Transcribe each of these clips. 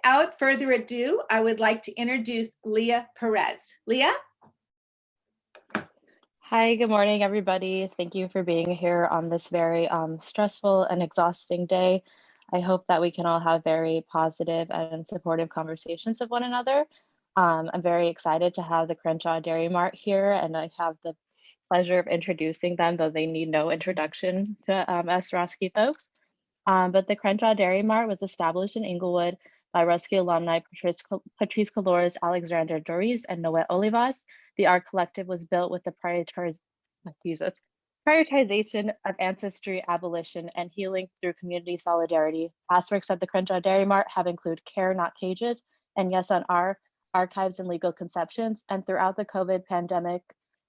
without further ado, I would like to introduce Leah Perez. Leah? Hi, good morning, everybody. Thank you for being here on this very stressful and exhausting day. I hope that we can all have very positive and supportive conversations with one another. I'm very excited to have the Crenshaw Dairy Mart here, and I have the pleasure of introducing them, though they need no introduction to us Roski folks. But the Crenshaw Dairy Mart was established in Inglewood by Roski alumni Patrice Colores, Alexander Doris, and Noé Olivas. The art collective was built with the prioritization of ancestry, abolition, and healing through community solidarity. Past works at the Crenshaw Dairy Mart have included Care Not Cages and Yes on R, Archives and Legal Conceptions. And throughout the COVID pandemic,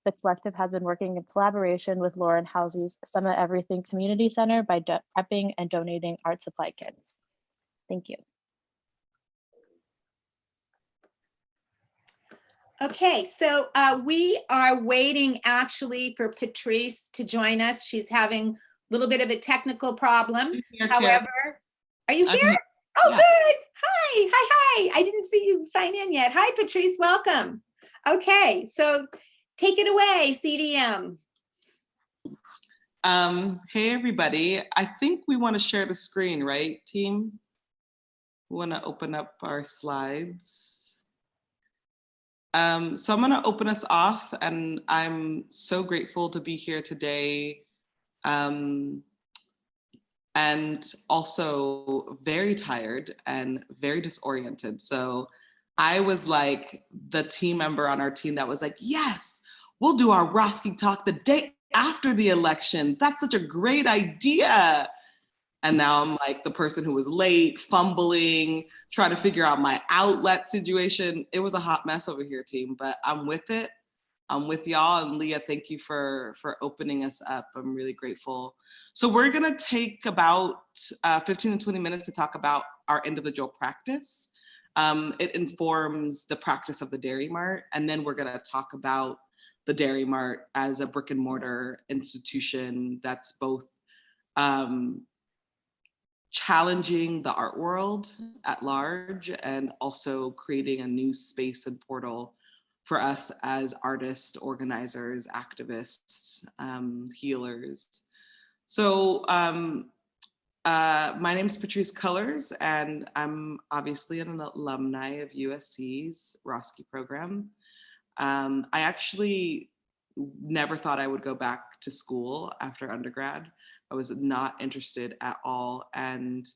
the collective has been working in collaboration with Lauren Halsey's Summit Everything Community Center by prepping and donating art supply kits. Thank you. Okay, so we are waiting actually for Patrice to join us. She's having a little bit of a technical problem. However, are you here? Oh, yeah. Good. Hi. I didn't see you sign in yet. Hi, Patrice, welcome. Okay, so take it away, CDM. Hey, everybody. I think we want to share the screen, right, team? We want to open up our slides. So I'm going to open us off, and I'm so grateful to be here today, and also very tired and very disoriented. So I was like the team member on our team that was like, yes, we'll do our Roski talk the day after the election. That's such a great idea. And now I'm like the person who was late, fumbling, trying to figure out my outlet situation. It was a hot mess over here, team, but I'm with it. I'm with y'all. And Leah, thank you for opening us up. I'm really grateful. So we're gonna take about 15 to 20 minutes to talk about our individual practice. It informs the practice of the Dairy Mart. And then we're gonna talk about the Dairy Mart as a brick and mortar institution that's both challenging the art world at large and also creating a new space and portal for us as artists, organizers, activists, healers. So my name is Patrice Colores, and I'm obviously an alumni of USC's Roski program. I actually never thought I would go back to school after undergrad. I was not interested at all. And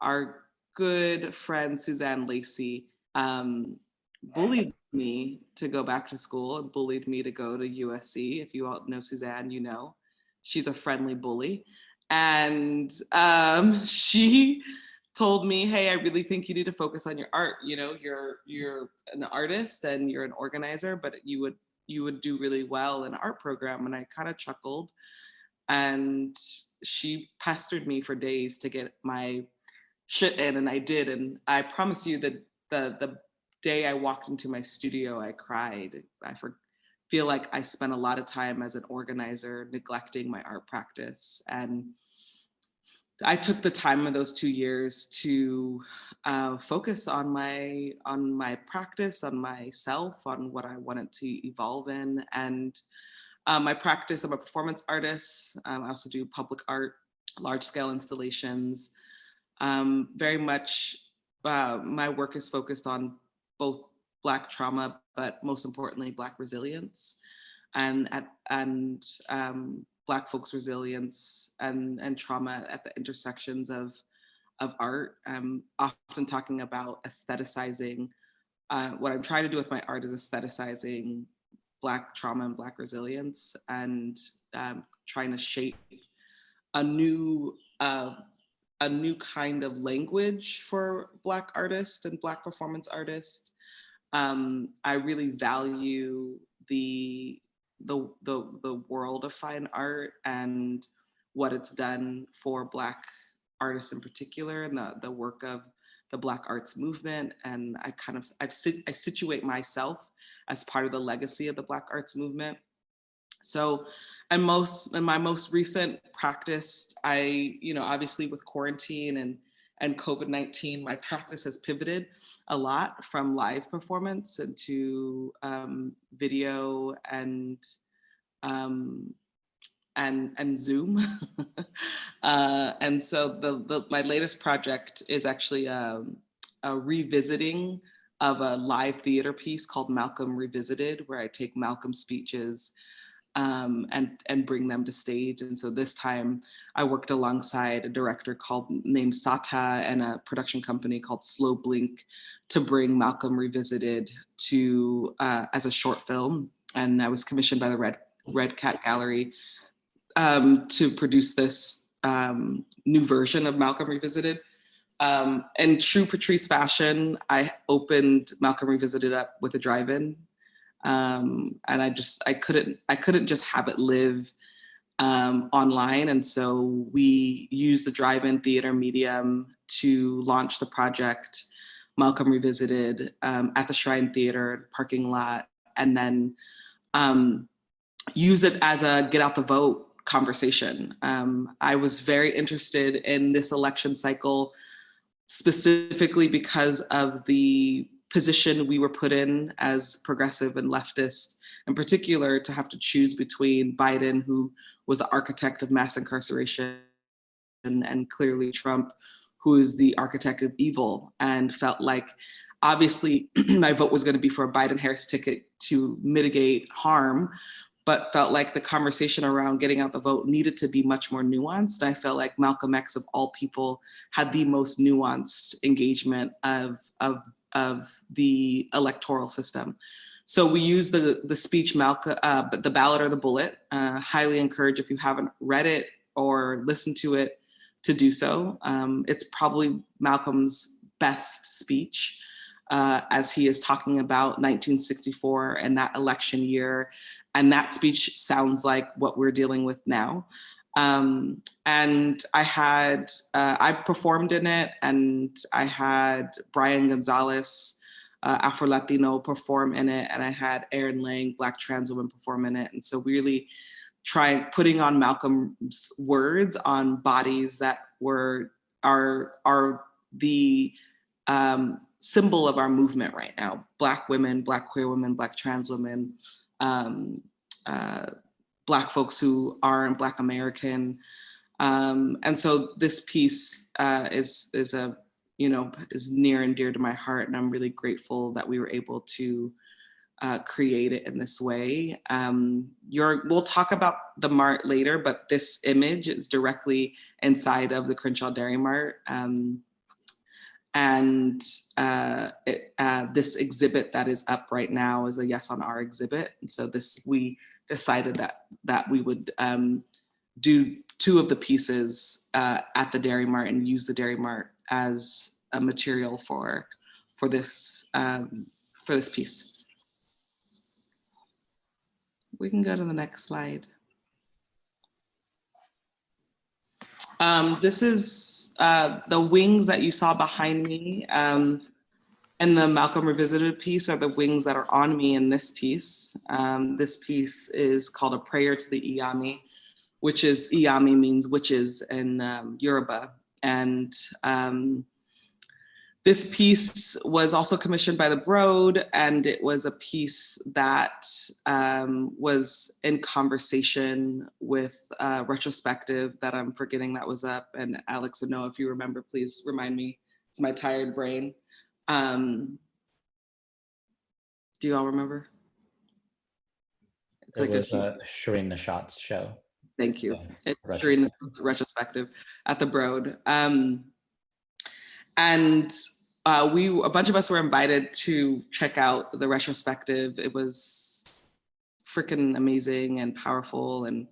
our good friend, Suzanne Lacey, bullied me to go back to school and bullied me to go to USC. If you all know Suzanne, you know, she's a friendly bully. And she told me, hey, I really think you need to focus on your art. You know, you're an artist and you're an organizer, but you would do really well in an art program. And I kind of chuckled. And she pestered me for days to get my shit in, and I did. And I promise you that the day I walked into my studio, I cried. I feel like I spent a lot of time as an organizer neglecting my art practice. And I took the time in those 2 years to focus on my practice, on myself, on what I wanted to evolve in. And my practice, I'm a performance artist. I also do public art, large scale installations. Very much my work is focused on both Black trauma, but most importantly, Black resilience and Black folks' resilience and trauma at the intersections of art. I'm often talking about aestheticizing. What I'm trying to do with my art is aestheticizing Black trauma and Black resilience, and trying to shape a new kind of language for Black artists and Black performance artists. I really value the world of fine art and what it's done for Black artists in particular, and the work of the Black arts movement. And I situate myself as part of the legacy of the Black arts movement. So in my most recent practice, I, obviously with quarantine and COVID-19, my practice has pivoted a lot from live performance into video and Zoom. And so my latest project is actually a revisiting of a live theater piece called Malcolm Revisited, where I take Malcolm's speeches and bring them to stage. And so this time I worked alongside a director named Sata and a production company called Slow Blink to bring Malcolm Revisited to as a short film. And I was commissioned by the Red Cat Gallery to produce this new version of Malcolm Revisited. In true Patrice fashion, I opened Malcolm Revisited up with a drive-in. And I couldn't just have it live online. And so we used the drive-in theater medium to launch the project Malcolm Revisited at the Shrine Theater parking lot, and then use it as a get out the vote conversation. I was very interested in this election cycle, specifically because of the position we were put in as progressive and leftist, in particular, to have to choose between Biden, who was the architect of mass incarceration, and clearly Trump, who is the architect of evil, and felt like obviously my vote was going to be for a Biden-Harris ticket to mitigate harm, but felt like the conversation around getting out the vote needed to be much more nuanced. I felt like Malcolm X, of all people, had the most nuanced engagement of the electoral system. So we use the speech, the ballot or the bullet. Highly encourage, if you haven't read it or listened to it, to do so. It's probably Malcolm's best speech, as he is talking about 1964 and that election year. And that speech sounds like what we're dealing with now. And I performed in it, and I had Brian Gonzalez, Afro-Latino, perform in it, and I had Erin Lang, Black trans woman, perform in it. And so really trying putting on Malcolm's words on bodies that are the symbol of our movement right now: Black women, Black queer women, Black trans women, Black folks who aren't Black American. And so this piece is near and dear to my heart, and I'm really grateful that we were able to create it in this way. We'll talk about the Mart later, but this image is directly inside of the Crenshaw Dairy Mart. This exhibit that is up right now is a Yes on Our exhibit. And so we decided that we would do two of the pieces at the Dairy Mart and use the Dairy Mart as a material for this piece. We can go to the next slide. This is the wings that you saw behind me. And the Malcolm Revisited piece are the wings that are on me in this piece. This piece is called A Prayer to the Ayami, which is, Ayami means witches in Yoruba. And this piece was also commissioned by the Broad, and it was a piece that was in conversation with a retrospective that I'm forgetting that was up. And Alex would know, if you remember, please remind me. It's my tired brain. Do you all remember? It's like a Shireen Nishat's show. Thank you. It's Shireen Nishat's retrospective at the Broad. A bunch of us were invited to check out the retrospective. It was freaking amazing and powerful, and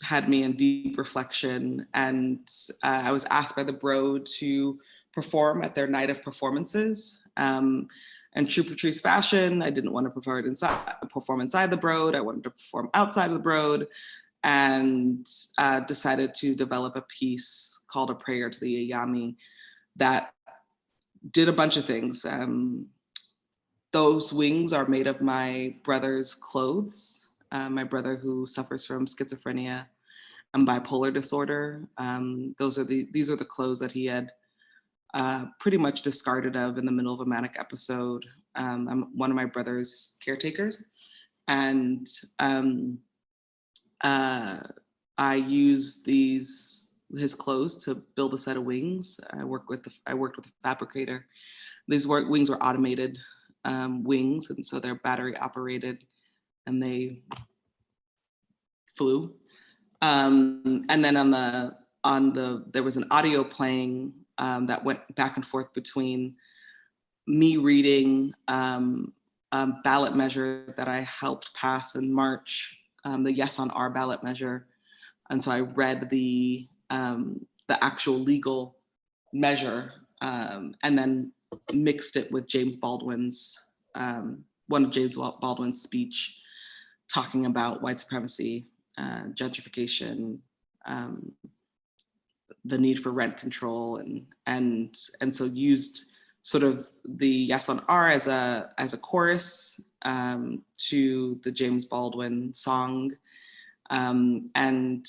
had me in deep reflection. And I was asked by the Broad to perform at their night of performances. And true Patrice fashion, I didn't want to perform inside the Broad. I wanted to perform outside of the Broad, and decided to develop a piece called A Prayer to the Ayami that did a bunch of things. Those wings are made of my brother's clothes, my brother who suffers from schizophrenia. and bipolar disorder. These are the clothes that he had pretty much discarded of in the middle of a manic episode. I'm one of my brother's caretakers, and I use his clothes to build a set of wings. I worked with a fabricator. These wings were automated wings, and so they're battery operated, and they flew. And then there was an audio playing that went back and forth between me reading a ballot measure that I helped pass in March, the Yes on Our ballot measure. And so I read the actual legal measure and then mixed it with James Baldwin's, one of James Baldwin's speech talking about white supremacy, gentrification, the need for rent control, and so used sort of the Yes on R as a chorus to the James Baldwin song. And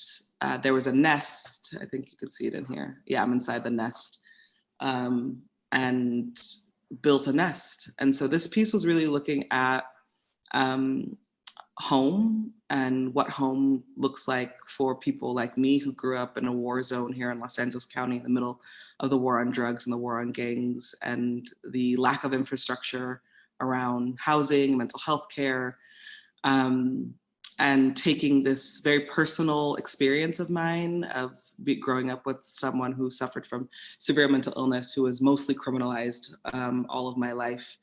there was a nest, I think you could see it in here. Yeah, I'm inside the nest, and built a nest. And so this piece was really looking at home and what home looks like for people like me who grew up in a war zone here in Los Angeles County in the middle of the war on drugs and the war on gangs, and the lack of infrastructure around housing, mental health care, and taking this very personal experience of mine of growing up with someone who suffered from severe mental illness, who was mostly criminalized all of my life,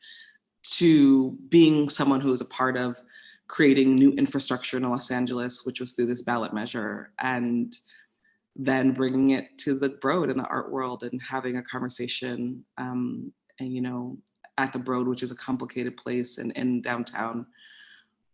to being someone who was a part of creating new infrastructure in Los Angeles, which was through this ballot measure, and then bringing it to the Broad and the art world and having a conversation, and at the Broad, which is a complicated place, and in downtown,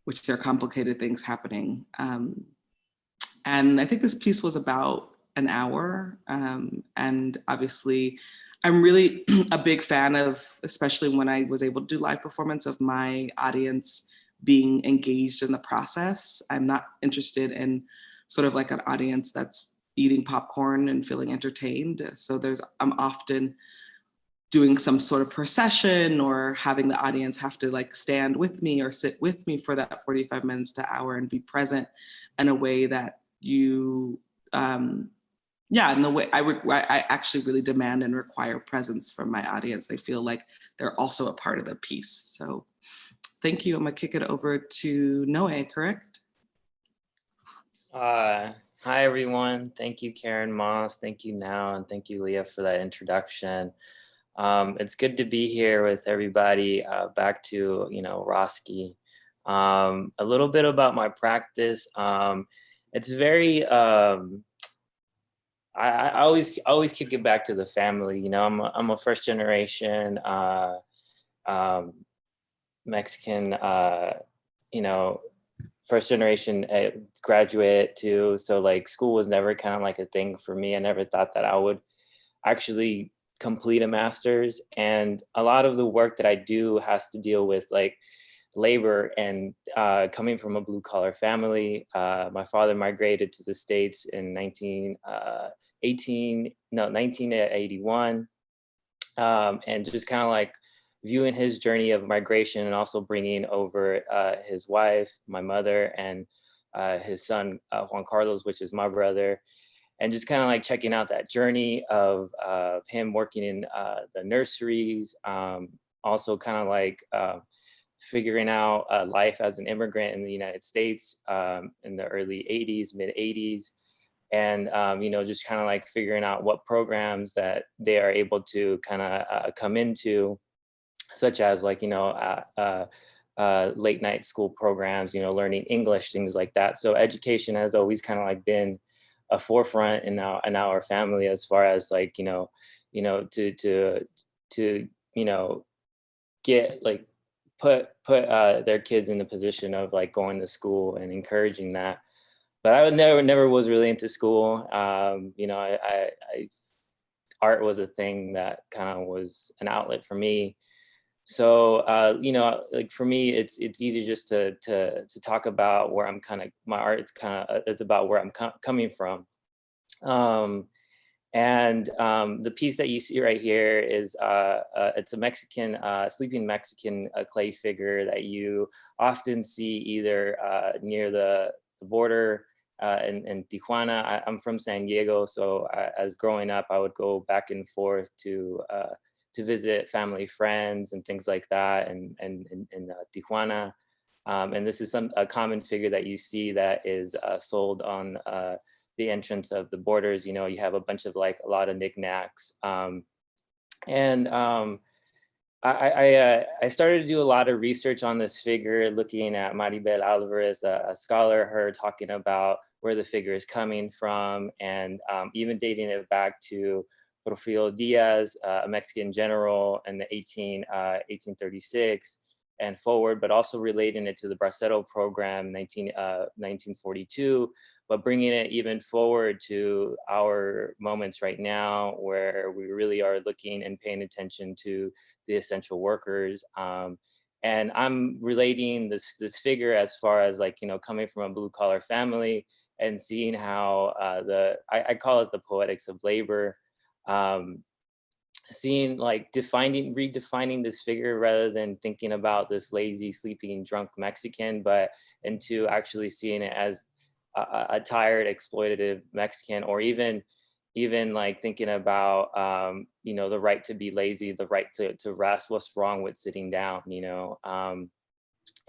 which there are complicated things happening. And I think this piece was about an hour. And obviously, I'm really a big fan of, especially when I was able to do live performance, of my audience being engaged in the process. I'm not interested in sort of like an audience that's eating popcorn and feeling entertained. So I'm often doing some sort of procession or having the audience have to like stand with me or sit with me for that 45 minutes to hour and be present in a way that in the way I actually really demand and require presence from my audience. They feel like they're also a part of the piece. So thank you. I'm gonna kick it over to Noe, correct? Hi, everyone. Thank you, Karen Moss. Thank you, Now, and thank you, Leah, for that introduction. It's good to be here with everybody. Back to, Roski. A little bit about my practice. It's very, I always kick it back to the family. I'm a first generation Mexican, first generation graduate too. So like school was never kind of like a thing for me. I never thought that I would actually complete a master's, and a lot of the work that I do has to deal with like labor, and coming from a blue collar family. My father migrated to the States in 1981, and just kind of like viewing his journey of migration, and also bringing over his wife, my mother, and his son, Juan Carlos, which is my brother. And just kind of like checking out that journey of him working in the nurseries, also kind of like figuring out life as an immigrant in the United States in the early 80s, mid 80s. And, just kind of like figuring out what programs that they are able to kind of come into, such as like, late night school programs, learning English, things like that. So education has always kind of like been a forefront in our family, as far as like to get like put their kids in the position of like going to school and encouraging that. But I never was really into school. Art was a thing that kind of was an outlet for me. So you know, like for me, it's easy just to talk about where I'm kind of, my art. It's about where I'm coming from. The piece that you see right here is it's a Mexican, sleeping Mexican clay figure that you often see either near the border in Tijuana. I'm from San Diego, so as growing up, I would go back and forth to visit family, friends, and things like that, in Tijuana. And this is a common figure that you see that is sold on the entrance of the borders. You know, you have a bunch of like a lot of knickknacks. I started to do a lot of research on this figure, looking at Maribel Alvarez, a scholar, her talking about where the figure is coming from, and even dating it back to Porfirio Diaz, a Mexican general in the 1836 and forward, but also relating it to the Bracero program, 1942, but bringing it even forward to our moments right now, where we really are looking and paying attention to the essential workers. And I'm relating this figure as far as, like, you know, coming from a blue collar family and seeing how I call it the Poetics of Labor. Seeing, like, redefining this figure, rather than thinking about this lazy, sleeping, drunk Mexican, but into actually seeing it as a tired, exploitative Mexican, or even like thinking about you know, the right to be lazy, the right to rest. What's wrong with sitting down, you know?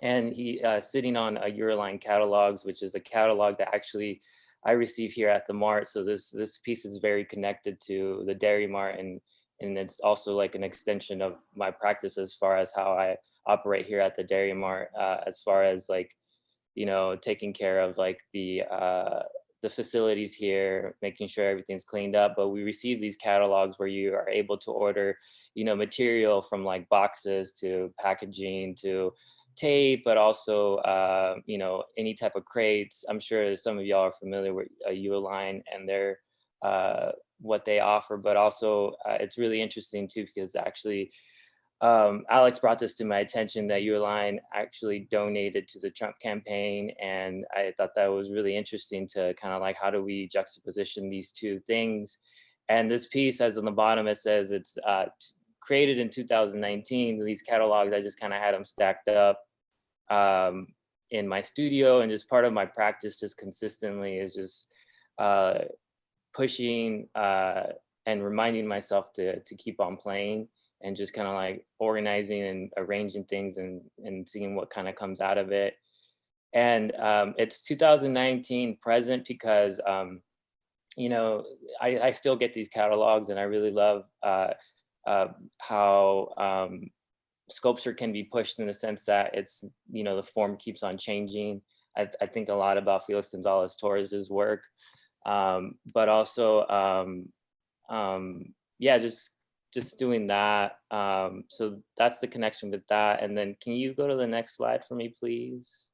And he sitting on a Euroline catalogs, which is a catalog that actually I receive here at the Mart. So this piece is very connected to the Dairy Mart, and it's also like an extension of my practice as far as how I operate here at the Dairy Mart, as far as, like, you know, taking care of like the facilities here, making sure everything's cleaned up. But we receive these catalogs where you are able to order, you know, material from like boxes to packaging to tape, but also you know, any type of crates. I'm sure some of y'all are familiar with Uline and their what they offer, but also it's really interesting too, because actually Alex brought this to my attention that Uline actually donated to the Trump campaign. And I thought that was really interesting to kind of like, how do we juxtaposition these two things? And this piece, as on the bottom, it says it's created in 2019. These catalogs, I just kind of had them stacked up in my studio, and just part of my practice just consistently is just pushing and reminding myself to keep on playing, and just kind of like organizing and arranging things and seeing what kind of comes out of it. And it's 2019 present because, you know, I still get these catalogs, and I really love how sculpture can be pushed in the sense that it's, you know, the form keeps on changing. I think a lot about Felix Gonzalez Torres's work, but also, yeah, just doing that. So that's the connection with that. And then can you go to the next slide for me, please?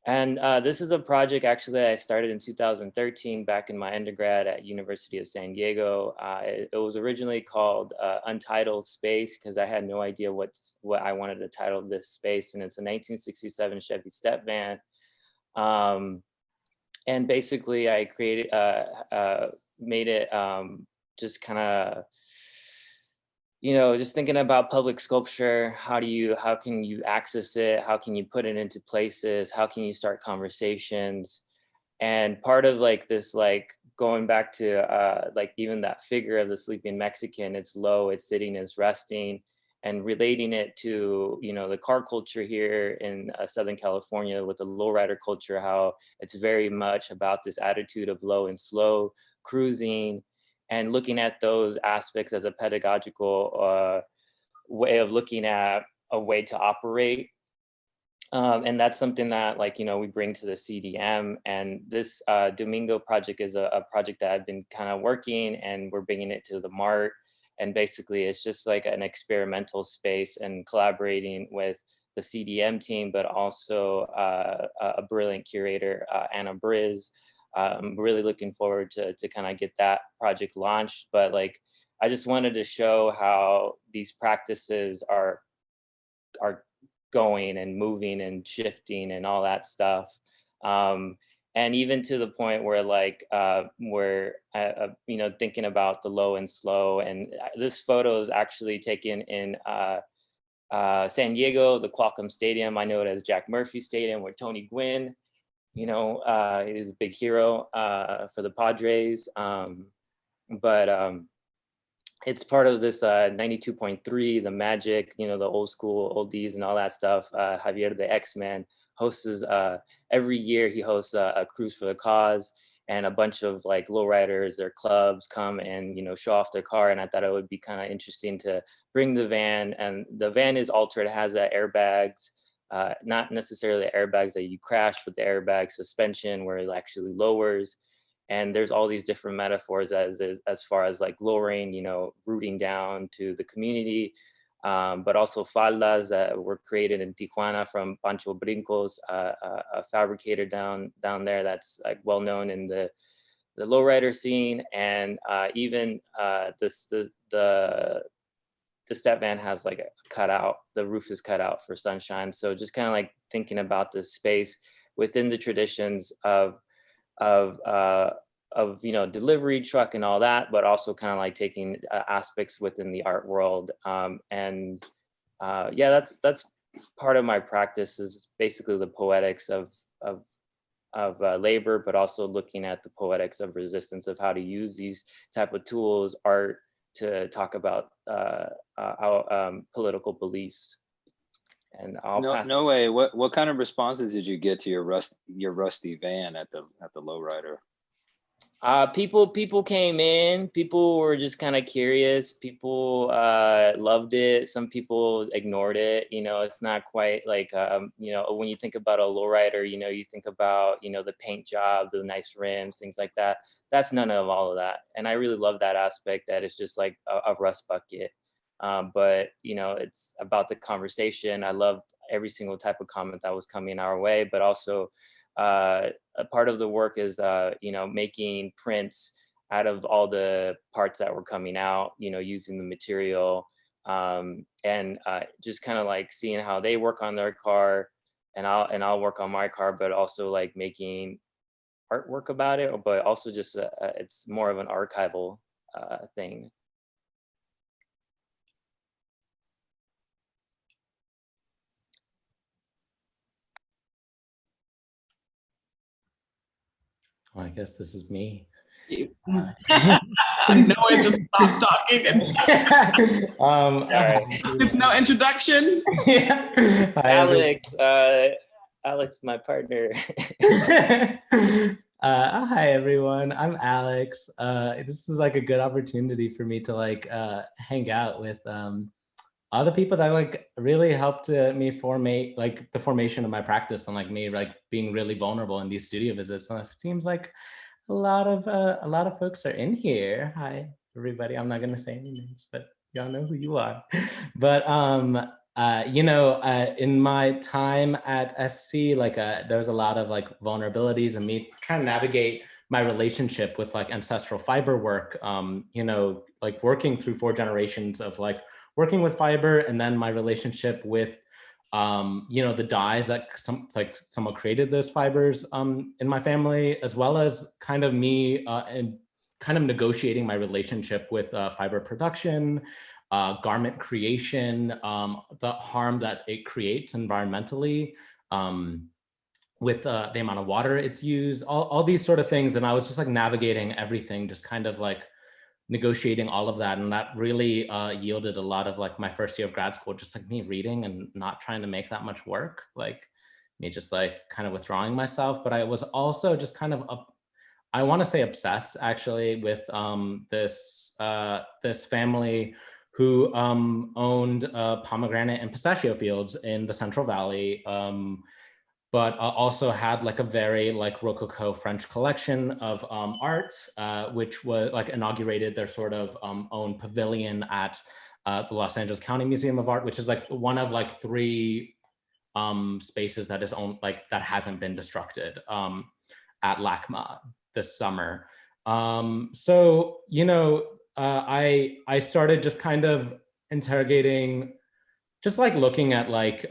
And this is a project actually that I started in 2013 back in my undergrad at University of San Diego. It was originally called Untitled Space, because I had no idea what I wanted to title this space. And it's a 1967 Chevy step van. And basically I created, made it just kind of, you know, just thinking about public sculpture. How can you access it? How can you put it into places? How can you start conversations? And part of like this, like going back to like even that figure of the sleeping Mexican, it's low, it's sitting, it's resting, and relating it to, you know, the car culture here in Southern California with the lowrider culture, how it's very much about this attitude of low and slow cruising, and looking at those aspects as a pedagogical way of looking at a way to operate. And that's something that, like, you know, we bring to the CDM. And this Domingo project is a project that I've been kind of working, and we're bringing it to the Mart. And basically it's just like an experimental space, and collaborating with the CDM team, but also a brilliant curator, Anna Briz. I'm really looking forward to kind of get that project launched. But like, I just wanted to show how these practices are are going and moving and shifting and all that stuff. And even to the point where thinking about the low and slow. And this photo is actually taken in San Diego, the Qualcomm Stadium. I know it as Jack Murphy Stadium, where Tony Gwynn, is a big hero for the Padres. It's part of this 92.3, the Magic, the old school oldies and all that stuff. Javier the X-Man hosts every year. He hosts a Cruise for the Cause, and a bunch of like lowriders, their clubs come and show off their car. And I thought it would be kind of interesting to bring the van. And the van is altered. It has airbags, not necessarily airbags that you crash, but the airbag suspension where it actually lowers. And there's all these different metaphors as far as like lowering, rooting down to the community, but also faldas that were created in Tijuana from Pancho Brincos, a fabricator down there that's like well known in the lowrider scene. And even the step van has like a cutout, the roof is cut out for sunshine. So just kind of like thinking about this space within the traditions of delivery truck and all that, but also kind of like taking aspects within the art world. That's part of my practice, is basically the poetics of labor, but also looking at the poetics of resistance, of how to use these type of tools, art, to talk about our political beliefs. And no way. What kind of responses did you get to your rusty van at the lowrider? People came in. People were just kind of curious. People loved it. Some people ignored it. It's not quite like when you think about a lowrider, you think about the paint job, the nice rims, things like that. That's none of all of that. And I really love that aspect, that it's just like a rust bucket. But it's about the conversation. I loved every single type of comment that was coming our way, but also a part of the work is making prints out of all the parts that were coming out, using the material, and just kind of like seeing how they work on their car, and I'll work on my car, but also like making artwork about it, but also just it's more of an archival thing. Well, I guess this is me. No one just stopped talking. It's no introduction. Yeah. Alex, my partner. Hi everyone, I'm Alex. This is like a good opportunity for me to like hang out with other people that like really helped me formate like the formation of my practice, and like me like being really vulnerable in these studio visits. And it seems like a lot of folks are in here. Hi everybody. I'm not gonna say any names, but y'all know who you are. But in my time at SC, like there was a lot of like vulnerabilities, and me trying to navigate my relationship with like ancestral fiber work, like working through 4 generations of like working with fiber, and then my relationship with the dyes that someone created those fibers in my family, as well as kind of me and kind of negotiating my relationship with fiber production, garment creation, the harm that it creates environmentally, with the amount of water it's used, all these sort of things. And I was just like navigating everything, just kind of like negotiating all of that. And that really yielded a lot of like my first year of grad school, just like me reading and not trying to make that much work, like me just like kind of withdrawing myself. But I was also just kind of I want to say obsessed actually with this family who owned pomegranate and pistachio fields in the Central Valley, but also had like a very like Rococo French collection of art, which was like inaugurated their sort of own pavilion at the Los Angeles County Museum of Art, which is like one of like 3 spaces that is owned, like that hasn't been destructed at LACMA this summer. I started just kind of interrogating just like looking at like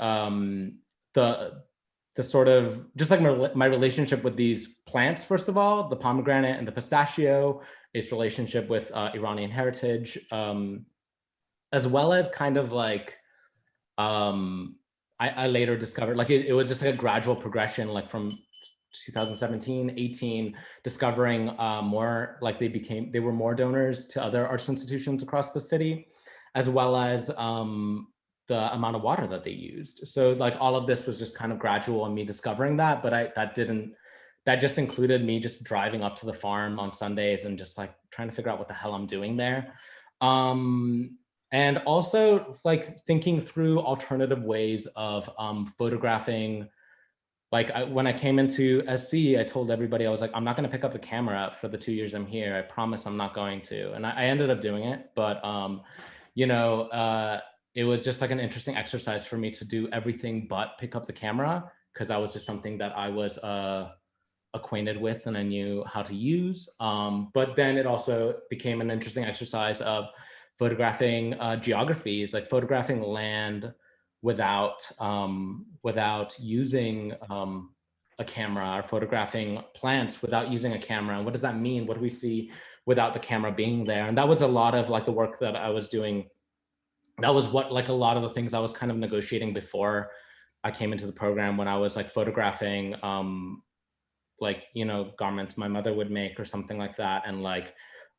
the sort of, just like my relationship with these plants, first of all, the pomegranate and the pistachio, its relationship with Iranian heritage, as well as kind of like, I later discovered, like it was just like a gradual progression, like from 2017, 18, discovering more, like they were more donors to other arts institutions across the city, as well as the amount of water that they used. So like all of this was just kind of gradual and me discovering that, but that just included me just driving up to the farm on Sundays and just like trying to figure out what the hell I'm doing there. And also like thinking through alternative ways of photographing. Like when I came into SC, I told everybody, I was like, I'm not going to pick up the camera for the 2 years I'm here. I promise I'm not going to. And I ended up doing it. But, you know, it was just like an interesting exercise for me to do everything but pick up the camera, because that was just something that I was acquainted with and I knew how to use. But then it also became an interesting exercise of photographing geographies, like photographing land without using a camera, or photographing plants without using a camera. And what does that mean? What do we see without the camera being there? And that was a lot of like the work that I was doing. That was what, like a lot of the things I was kind of negotiating before I came into the program, when I was like photographing like, you know, garments my mother would make or something like that. And like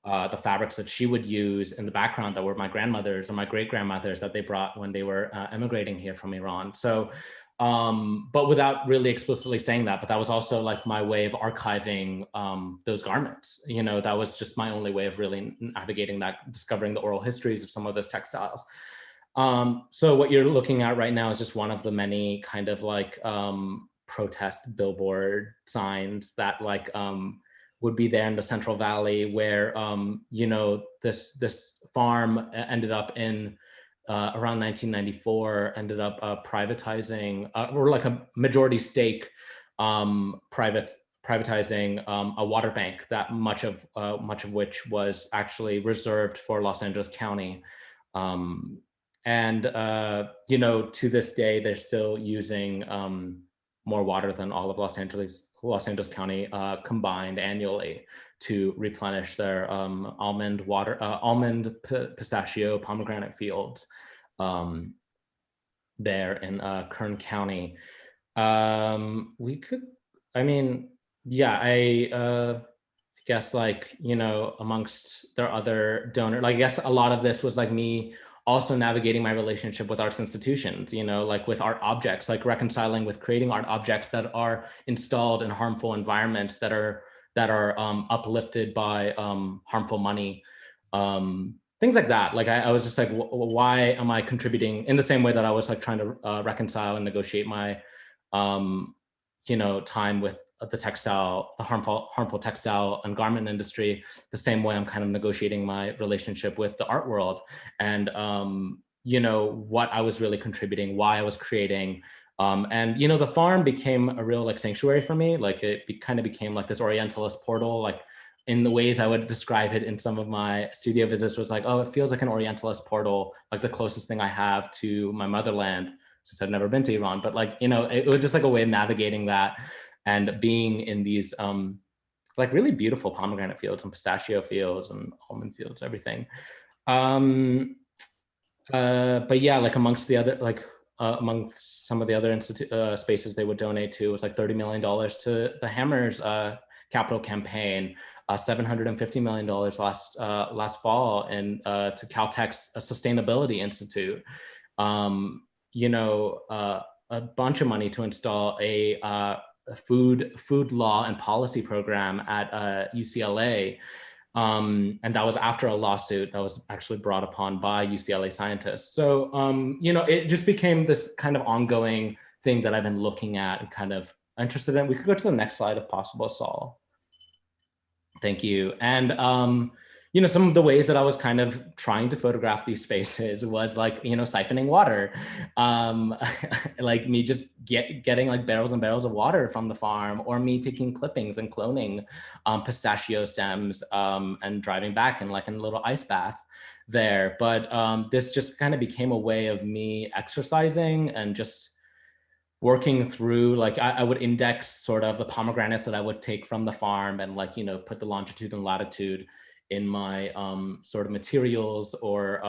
the fabrics that she would use in the background that were my grandmother's or my great grandmother's that they brought when they were emigrating here from Iran. So, but without really explicitly saying that, but that was also like my way of archiving those garments. You know, that was just my only way of really navigating that, discovering the oral histories of some of those textiles. So what you're looking at right now is just one of the many kind of like protest billboard signs that like would be there in the Central Valley, where you know, this farm ended up in around 1994, ended up privatizing, or like a majority stake privatizing a water bank that much of which was actually reserved for Los Angeles County. And you know, to this day, they're still using more water than all of Los Angeles County combined annually to replenish their almond, pistachio, pomegranate fields there in Kern County. We could, I mean, yeah, I guess, like, you know, amongst their other donors, like, I guess a lot of this was like me also navigating my relationship with arts institutions, you know, like with art objects, like reconciling with creating art objects that are installed in harmful environments, that are uplifted by harmful money, things like that. Like I was just like, why am I contributing in the same way that I was like trying to reconcile and negotiate my, you know, time with the harmful textile and garment industry, the same way I'm kind of negotiating my relationship with the art world, and you know, what I was really contributing, why I was creating. And you know, the farm became a real like sanctuary for me. Like it kind of became like this Orientalist portal, like in the ways I would describe it in some of my studio visits was like, oh, it feels like an Orientalist portal, like the closest thing I have to my motherland, since I've never been to Iran. But like, you know, it was just like a way of navigating that and being in these like really beautiful pomegranate fields and pistachio fields and almond fields, everything. But yeah, like amongst the other, like among some of the other spaces they would donate to was like $30 million to the Hammers capital campaign, $750 million last fall, and to Caltech's Sustainability Institute. You know, a bunch of money to install a food law and policy program at UCLA. And that was after a lawsuit that was actually brought upon by UCLA scientists. So, you know, it just became this kind of ongoing thing that I've been looking at and kind of interested in. We could go to the next slide if possible, Saul. Thank you. And, you know, some of the ways that I was kind of trying to photograph these spaces was like, you know, siphoning water, like me just getting like barrels and barrels of water from the farm, or me taking clippings and cloning pistachio stems and driving back in like a little ice bath. there. But this just kind of became a way of me exercising and just working through, like I would index sort of the pomegranates that I would take from the farm and like, put the longitude and latitude in my sort of materials, or,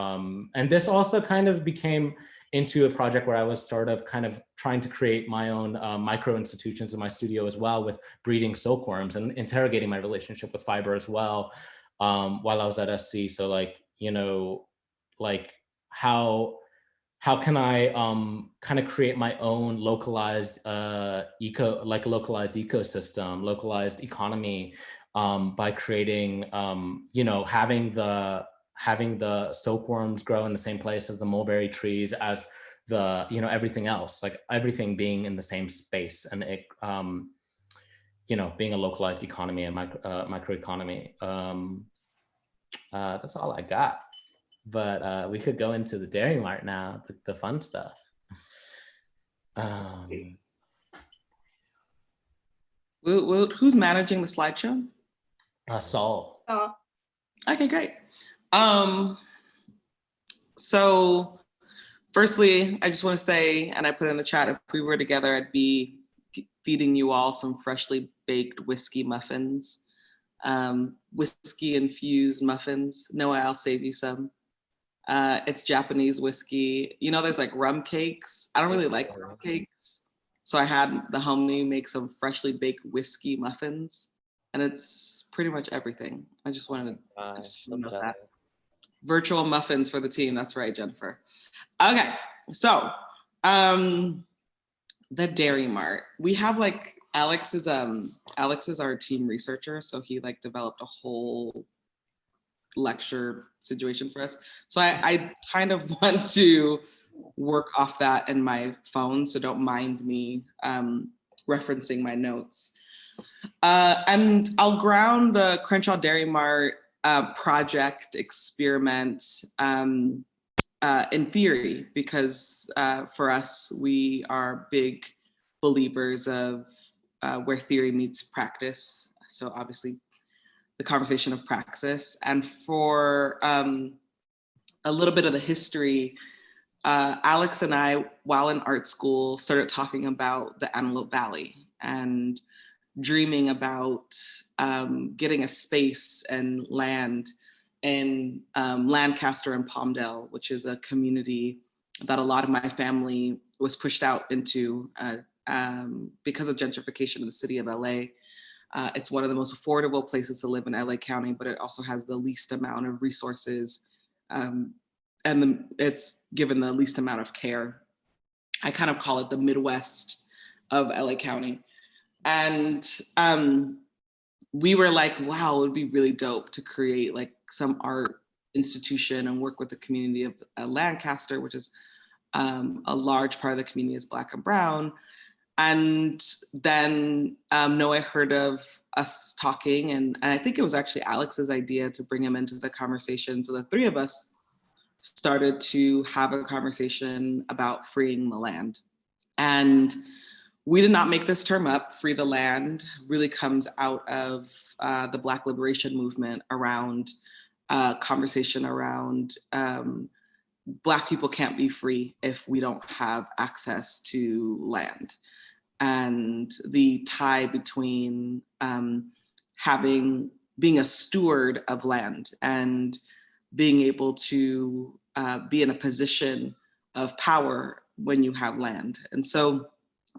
and this also kind of became into a project where I was sort of kind of trying to create my own micro institutions in my studio as well, with breeding silkworms and interrogating my relationship with fiber as well, while I was at SC. So like, like how can I kind of create my own localized localized ecosystem, localized economy, by creating, having the silkworms grow in the same place as the mulberry trees, as the, everything else, like everything being in the same space, and it, being a localized economy and microeconomy. That's all I got. But we could go into the Dairy Mart now, the fun stuff. Who's managing the slideshow? Saul. Oh, Okay, great. So firstly, I just want to say, and I put in the chat, if we were together, I'd be feeding you all some freshly baked whiskey muffins, whiskey infused muffins. Noah, I'll save you some. It's Japanese whiskey. There's like rum cakes. I don't really like rum cakes. So I had the homie make some freshly baked whiskey muffins, and it's pretty much everything. I just wanted to know that. Virtual muffins for the team. That's right, Jennifer. Okay, so the Dairy Mart. We have like Alex is our team researcher, so he like developed a whole lecture situation for us. So I kind of want to work off that in my phone, so don't mind me referencing my notes. And I'll ground the Crenshaw Dairy Mart project experiment in theory, because for us, we are big believers of where theory meets practice. So obviously the conversation of praxis. And for a little bit of the history, Alex and I, while in art school, started talking about the Antelope Valley and dreaming about getting a space and land in Lancaster and Palmdale, which is a community that a lot of my family was pushed out into because of gentrification in the city of LA. It's one of the most affordable places to live in LA County, but it also has the least amount of resources, and it's given the least amount of care. I kind of call it the Midwest of LA County. And we were like, wow, it would be really dope to create like some art institution and work with the community of Lancaster, which is a large part of the community is Black and Brown. And then Noah heard of us talking, and I think it was actually Alex's idea to bring him into the conversation. So the three of us started to have a conversation about freeing the land. And we did not make this term up. Free the land really comes out of the Black liberation movement around conversation around Black people can't be free if we don't have access to land. And the tie between being a steward of land and being able to be in a position of power when you have land. And so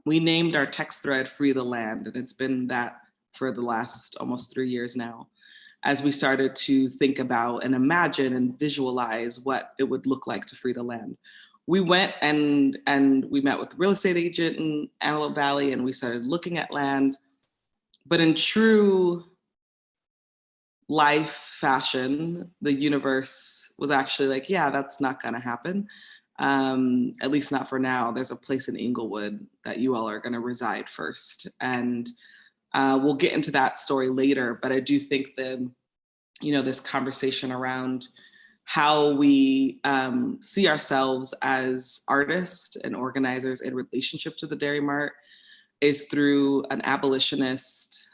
we named our text thread Free the Land, and it's been that for the last almost 3 years now, as we started to think about and imagine and visualize what it would look like to free the land. We went and we met with the real estate agent in Antelope Valley, and we started looking at land. But in true life fashion, the universe was actually like, yeah, that's not gonna happen. At least not for now. There's a place in Inglewood that you all are gonna reside first. And we'll get into that story later, but I do think that, this conversation around how we see ourselves as artists and organizers in relationship to the Dairy Mart is through an abolitionist,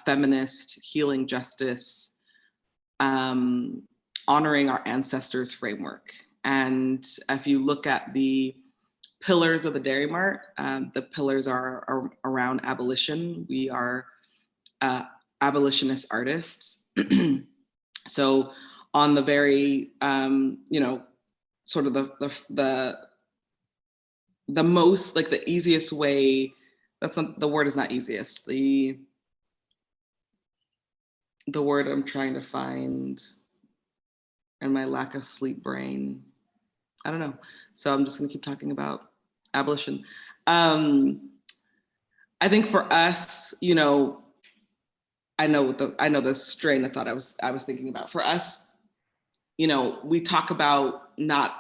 feminist, healing justice honoring our ancestors framework. And if you look at the pillars of the Dairy Mart, the pillars are around abolition. We are abolitionist artists. So on the very, sort of the most, like the easiest way, that's not, the word is not easiest. The word I'm trying to find and my lack of sleep brain, I don't know. So I'm just gonna keep talking about abolition. I think for us, I know the strain of thought I was thinking about. For us, we talk about not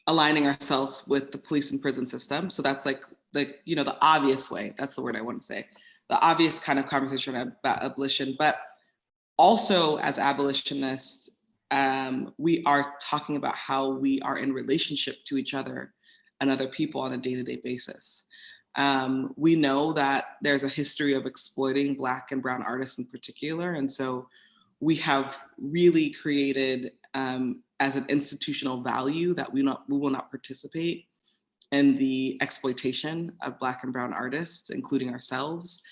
aligning ourselves with the police and prison system. So that's like the obvious way. That's the word I want to say. The obvious kind of conversation about abolition, but also as abolitionists, we are talking about how we are in relationship to each other and other people on a day-to-day basis. We know that there's a history of exploiting Black and Brown artists in particular. And so we have really created as an institutional value that we will not participate in the exploitation of Black and Brown artists, including ourselves.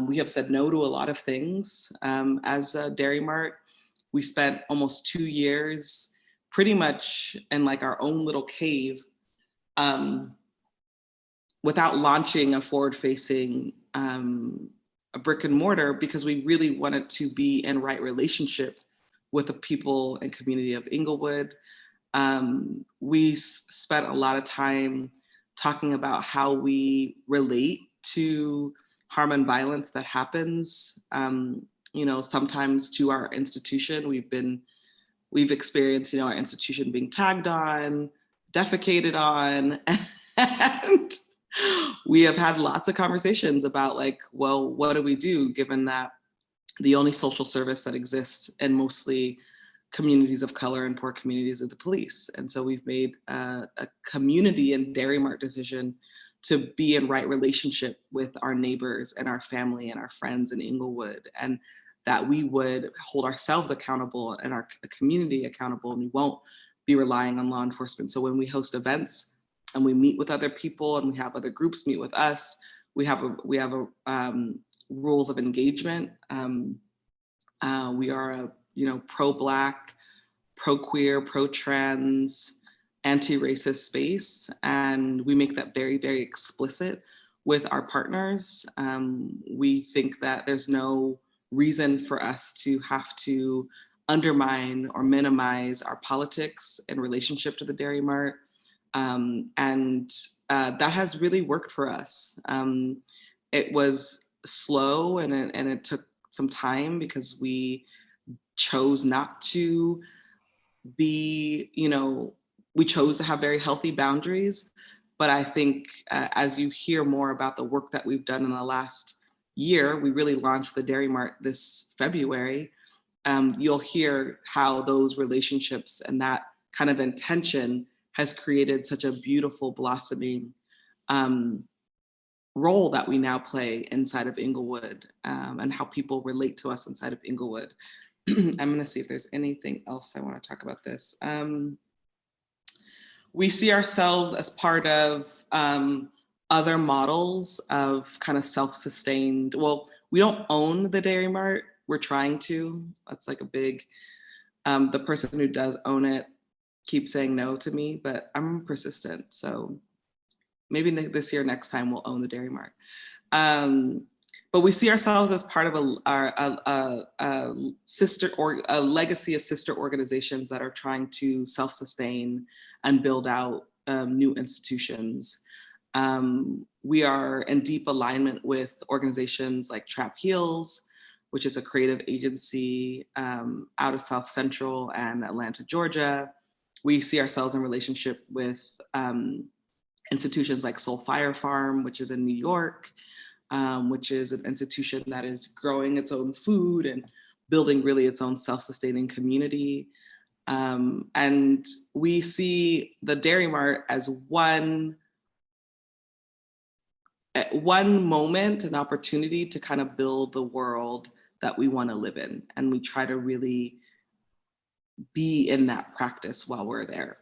We have said no to a lot of things as a Dairy Mart. We spent almost 2 years pretty much in like our own little cave without launching a forward-facing a brick and mortar, because we really wanted to be in right relationship with the people and community of Inglewood. We spent a lot of time talking about how we relate to harm and violence that happens, sometimes to our institution. We've experienced, our institution being tagged on, defecated on, and we have had lots of conversations about like, well, what do we do given that the only social service that exists in mostly communities of color and poor communities is the police. And so we've made a community and Dairy Mart decision to be in right relationship with our neighbors and our family and our friends in Inglewood, and that we would hold ourselves accountable and our community accountable, and we won't be relying on law enforcement. So when we host events and we meet with other people and we have other groups meet with us, we have rules of engagement. We are a pro-Black, pro-queer, pro-trans, anti-racist space, and we make that very, very explicit with our partners. We think that there's no reason for us to have to undermine or minimize our politics in relationship to the Dairy Mart, and that has really worked for us. It was slow and it took some time because we chose not to be, we chose to have very healthy boundaries. But I think as you hear more about the work that we've done in the last year, we really launched the Dairy Mart this February. You'll hear how those relationships and that kind of intention has created such a beautiful blossoming role that we now play inside of Inglewood, and how people relate to us inside of Inglewood. I'm gonna see if there's anything else I wanna talk about this. We see ourselves as part of other models of kind of self-sustained, well, we don't own the Dairy Mart, we're trying to. That's like a big, the person who does own it keeps saying no to me, but I'm persistent. So maybe this year, next time we'll own the Dairy Mart. But we see ourselves as part of a legacy of sister organizations that are trying to self-sustain and build out new institutions. We are in deep alignment with organizations like Trap Heals, which is a creative agency out of South Central and Atlanta, Georgia. We see ourselves in relationship with institutions like Soul Fire Farm, which is in New York, which is an institution that is growing its own food and building really its own self-sustaining community. And we see the Dairy Mart as one moment, an opportunity to kind of build the world that we want to live in. And we try to really be in that practice while we're there.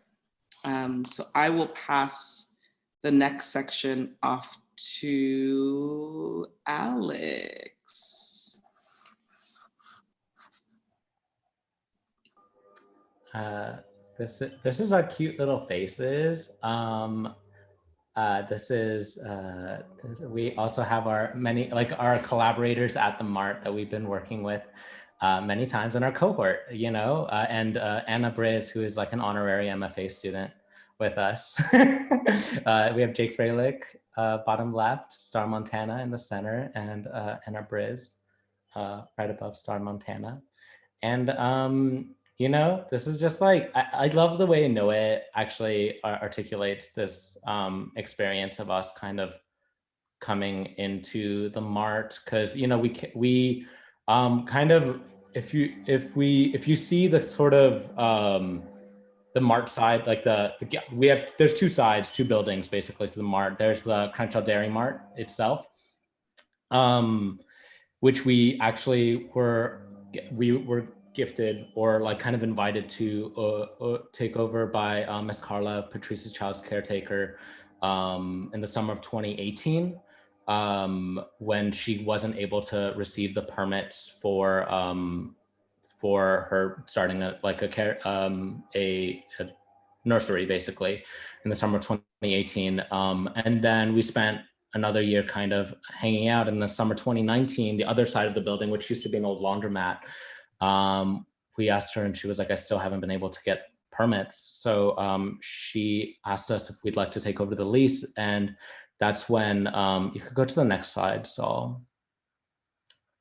So I will pass the next section off to Alex. This is our cute little faces. We also have our our collaborators at the Mart that we've been working with many times in our cohort, and Anna Briz, who is like an honorary MFA student with us. We have Jake Freilich, bottom left, Star Montana in the center, and Anna Briz right above Star Montana. And this is just like, I love the way Noe actually articulates this experience of us kind of coming into the Mart, because we kind of, if you see the sort of the Mart side, like there's two sides, two buildings basically to the Mart. There's the Crenshaw Dairy Mart itself, which we actually were gifted or like kind of invited to take over by Miss Carla, Patrice's child's caretaker, in the summer of 2018, when she wasn't able to receive the permits for her starting a nursery basically in the summer of 2018. And then we spent another year kind of hanging out. In the summer 2019, the other side of the building, which used to be an old laundromat, we asked her and she was like, I still haven't been able to get permits. So she asked us if we'd like to take over the lease. And that's when, you could go to the next slide, Saul.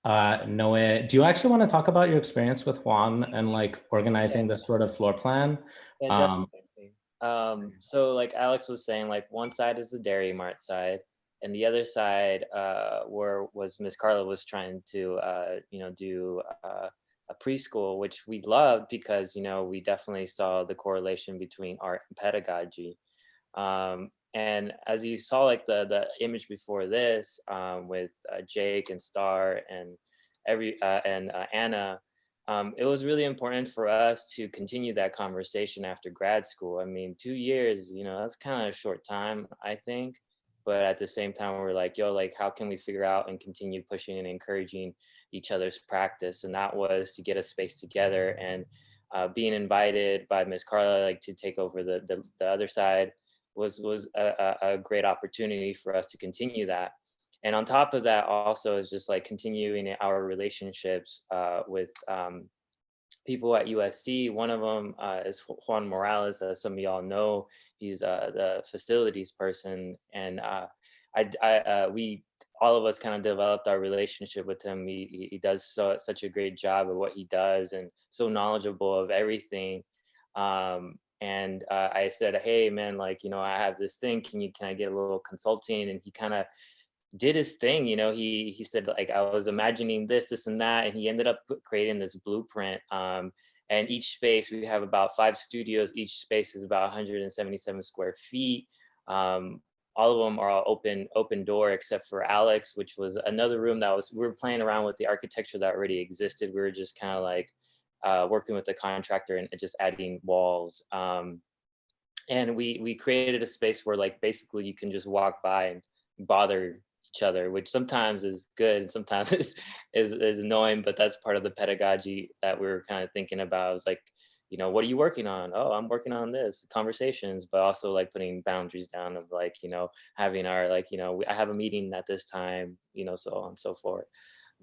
Noe, do you actually want to talk about your experience with Juan and like organizing this sort of floor plan? Yeah, definitely. So like Alex was saying, like one side is the Dairy Mart side, and the other side was Miss Carla was trying to do a preschool, which we loved because we definitely saw the correlation between art and pedagogy. And as you saw, like the image before this, with Jake and Star and Anna, it was really important for us to continue that conversation after grad school. I mean, 2 years, that's kind of a short time, I think. But at the same time, we're like, yo, like, how can we figure out and continue pushing and encouraging each other's practice? And that was to get a space together, and being invited by Miss Carla, like, to take over the other side was a great opportunity for us to continue that. And on top of that, also is just like continuing our relationships with people at USC. One of them is Juan Morales, as some of y'all know. He's the facilities person, and we all of us kind of developed our relationship with him. He does such a great job of what he does, and so knowledgeable of everything. And I said, hey man, like, I have this thing, can I get a little consulting? And he kind of did his thing. He said, like, I was imagining this and that, and he ended up creating this blueprint. And each space, we have about 5 studios. Each space is about 177 square feet. All of them are all open door, except for Alex, which was another room we were playing around with the architecture that already existed. We were just kind of like working with the contractor and just adding walls. And we created a space where, like, basically you can just walk by and bother each other, which sometimes is good and sometimes is annoying, but that's part of the pedagogy that we were kind of thinking about. It was like, what are you working on? Oh, I'm working on this, conversations, but also like putting boundaries down of like, having our, like, I have a meeting at this time, so on and so forth.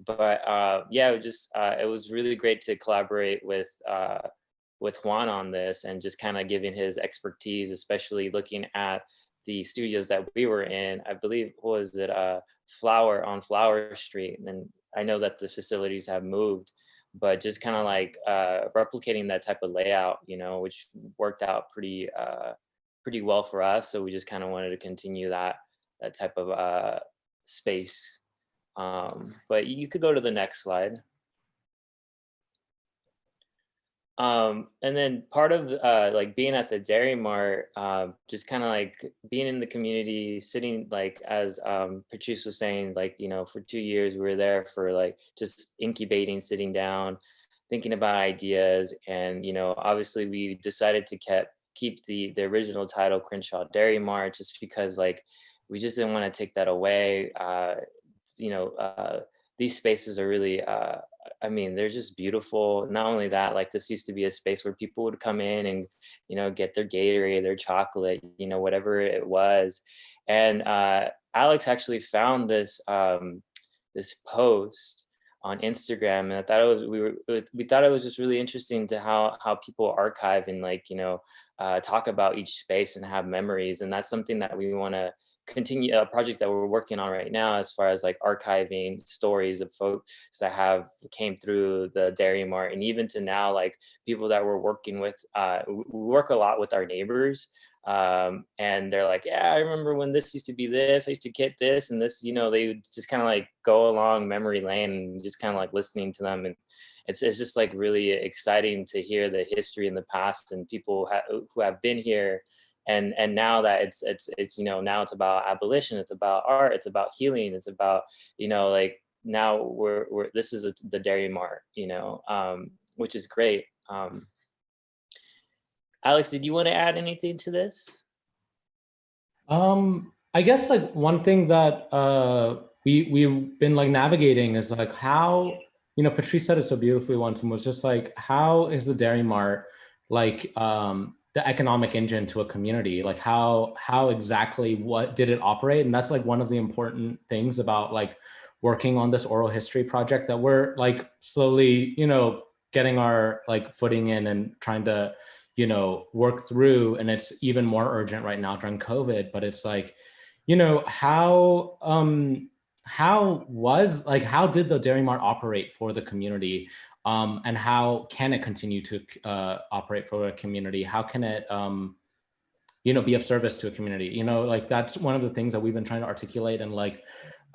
But yeah, it was really great to collaborate with Juan on this, and just kind of giving his expertise, especially looking at the studios that we were in. I believe, what was it, Flower Street. And I know that the facilities have moved, but just kind of like replicating that type of layout, which worked out pretty well for us. So we just kind of wanted to continue that type of space. But you could go to the next slide. And then part of like being at the Dairy Mart, just kind of like being in the community, sitting, like, as Patrice was saying, like, for 2 years we were there for like just incubating, sitting down, thinking about ideas. And, you know, obviously we decided to keep the original title, Crenshaw Dairy Mart, just because like we just didn't want to take that away. You know, these spaces are really, I mean, they're just beautiful. Not only that, like this used to be a space where people would come in and, you know, get their Gatorade, their chocolate, you know, whatever it was. And Alex actually found this this post on Instagram, and I thought we thought it was just really interesting to how people archive and, like, you know, talk about each space and have memories. And that's something that we want to continue, a project that we're working on right now, as far as like archiving stories of folks that have came through the Dairy Mart. And even to now, like people that we're working with, we work a lot with our neighbors, and they're like, yeah, I remember when this used to be this, I used to get this and this, you know. They would just kind of like go along memory lane and just kind of like listening to them. And it's just like really exciting to hear the history in the past and people who have been here. And now that it's, you know, now it's about abolition, it's about art, it's about healing, it's about, you know, like now we're this is the Dairy Mart, you know, which is great. Alex, did you want to add anything to this? I guess like one thing that we've been like navigating is like how, you know, Patrice said it so beautifully once, and was just like, how is the Dairy Mart like the economic engine to a community? Like how exactly, what did it operate? And that's like one of the important things about like working on this oral history project that we're like slowly, you know, getting our like footing in and trying to, you know, work through. And it's even more urgent right now during COVID, but it's like, you know, how did the Dairy Mart operate for the community? And how can it continue to operate for a community? How can it, you know, be of service to a community? You know, like that's one of the things that we've been trying to articulate and like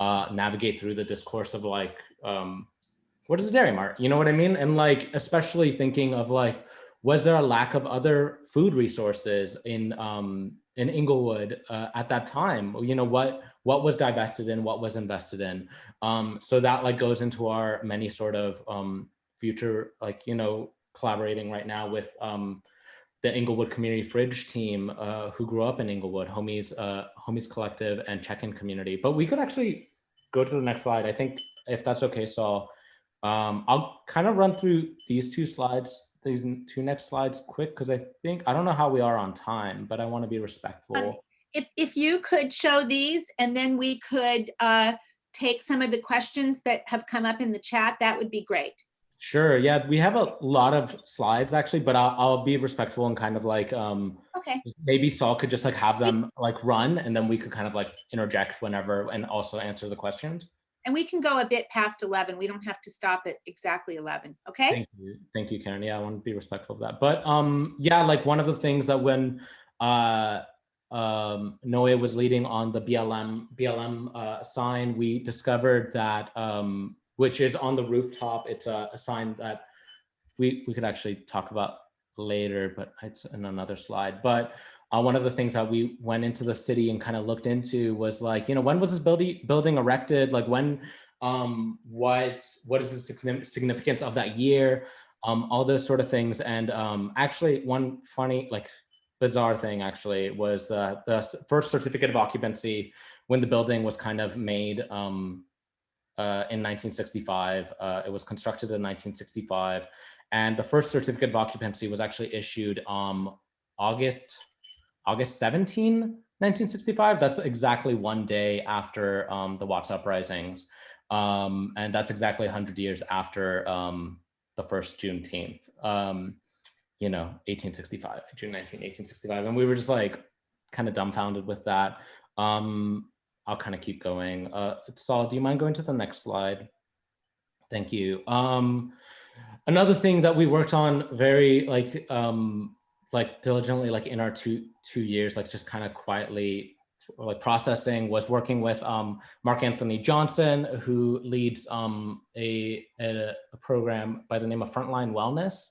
navigate through the discourse of like, what is a Dairy Mart? You know what I mean? And like, especially thinking of like, was there a lack of other food resources in Inglewood at that time? You know, what was divested in, what was invested in? So that like goes into our many sort of future, like, you know, collaborating right now with the Inglewood Community Fridge team who grew up in Inglewood, Homies Collective and Check-in Community. But we could actually go to the next slide, I think, if that's okay, Saul. I'll kind of run through these two next slides quick, because I don't know how we are on time, but I want to be respectful. If you could show these, and then we could take some of the questions that have come up in the chat, that would be great. Sure. Yeah, we have a lot of slides actually, but I'll be respectful and kind of like, okay, maybe Saul could just like have them like run, and then we could kind of like interject whenever and also answer the questions. And we can go a bit past 11. We don't have to stop at exactly 11. Okay. Thank you, Karen. Yeah, I want to be respectful of that. But yeah, like one of the things that when Noe was leading on the BLM sign, we discovered that which is on the rooftop. It's a sign that we could actually talk about later, but it's in another slide. But one of the things that we went into the city and kind of looked into was like, you know, when was this building erected? Like when, what is the significance of that year? All those sort of things. And actually one funny, like bizarre thing actually was the first certificate of occupancy when the building was kind of made in 1965. It was constructed in 1965. And the first certificate of occupancy was actually issued August 17, 1965. That's exactly one day after the Watts uprisings. And that's exactly 100 years after the first Juneteenth, you know, 1865, June 19, 1865. And we were just like kind of dumbfounded with that. I'll kind of keep going. Saul, do you mind going to the next slide? Thank you. Another thing that we worked on very like diligently, like in our two years, like just kind of quietly like processing, was working with Mark Anthony Johnson, who leads a program by the name of Frontline Wellness.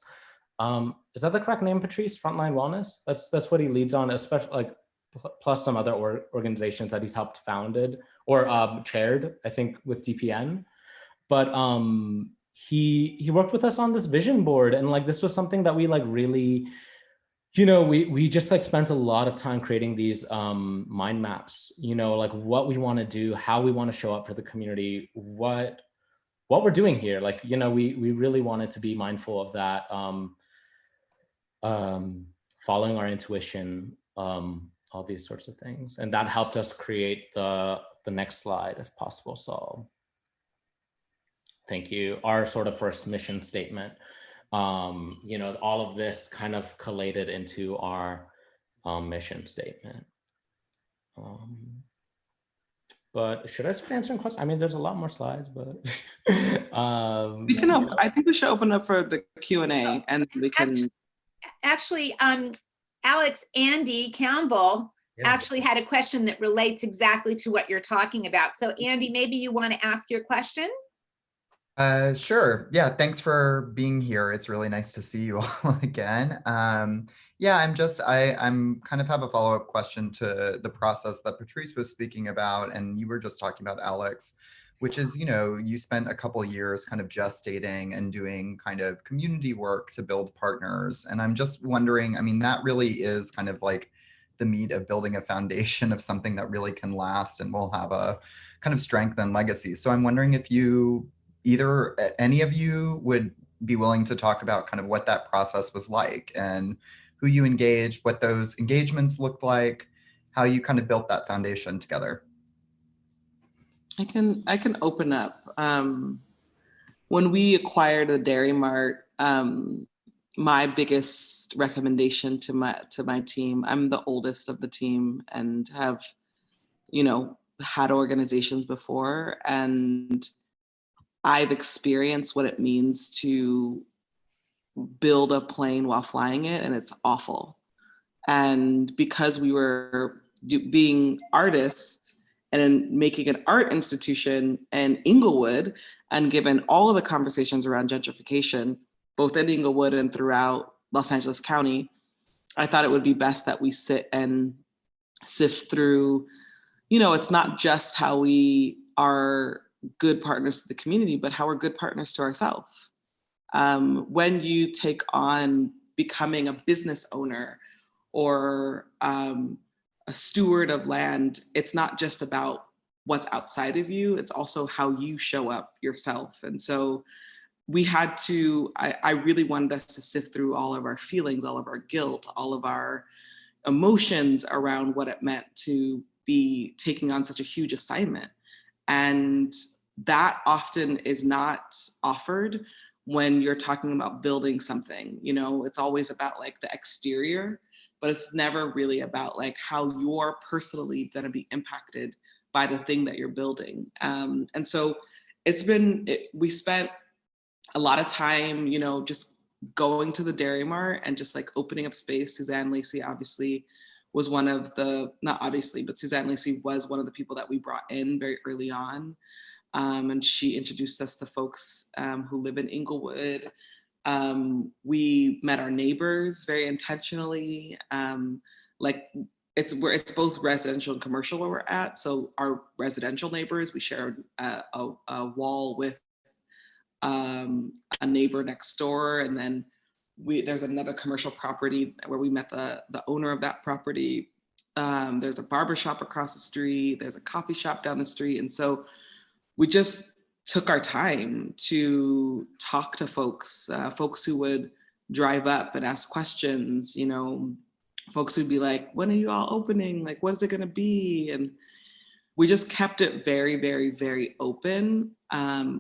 Is that the correct name, Patrice? Frontline Wellness? That's what he leads on, especially like plus some other organizations that he's helped founded or chaired, I think, with DPN. But he worked with us on this vision board, and like this was something that we like really, you know, we just like spent a lot of time creating these mind maps, you know, like what we want to do, how we want to show up for the community, what we're doing here. Like, you know, we really wanted to be mindful of that, following our intuition, all these sorts of things. And that helped us create the next slide, if possible, Saul. Thank you. Our sort of first mission statement. You know, all of this kind of collated into our mission statement. But should I start answering questions? I mean, there's a lot more slides, but we can. I think we should open up for the Q&A, and we can. Actually, Alex, Andy Campbell actually had a question that relates exactly to what you're talking about. So Andy, maybe you want to ask your question? Sure. Yeah, thanks for being here. It's really nice to see you all again. Yeah, I'm kind of have a follow-up question to the process that Patrice was speaking about, and you were just talking about, Alex, which is, you know, you spent a couple years kind of gestating and doing kind of community work to build partners. And I'm just wondering, I mean, that really is kind of like the meat of building a foundation of something that really can last and will have a kind of strength and legacy. So I'm wondering if either any of you would be willing to talk about kind of what that process was like and who you engaged, what those engagements looked like, how you kind of built that foundation together. I can open up. When we acquired the Dairy Mart, my biggest recommendation to my team, I'm the oldest of the team and have, you know, had organizations before, and I've experienced what it means to build a plane while flying it, and it's awful. And because we were being artists and making an art institution in Inglewood, and given all of the conversations around gentrification, both in Inglewood and throughout Los Angeles County, I thought it would be best that we sit and sift through, you know, it's not just how we are good partners to the community, but how we're good partners to ourselves. When you take on becoming a business owner or a steward of land, it's not just about what's outside of you, it's also how you show up yourself. And so we had to, I really wanted us to sift through all of our feelings, all of our guilt, all of our emotions around what it meant to be taking on such a huge assignment. And that often is not offered when you're talking about building something. You know, it's always about like the exterior, but it's never really about like how you're personally going to be impacted by the thing that you're building. And so we spent a lot of time, you know, just going to the Dairy Mart and just like opening up space. Suzanne Lacey obviously was one of the, not obviously, but Suzanne Lacey was one of the people that we brought in very early on. And she introduced us to folks who live in Inglewood. We met our neighbors very intentionally. Like it's both residential and commercial where we're at. So our residential neighbors, we shared a wall with a neighbor next door, and then there's another commercial property where we met the owner of that property. There's a barbershop across the street. There's a coffee shop down the street, and so we just took our time to talk to folks who would drive up and ask questions, you know, folks who'd be like, when are you all opening? Like, what is it gonna be? And we just kept it very, very, very open,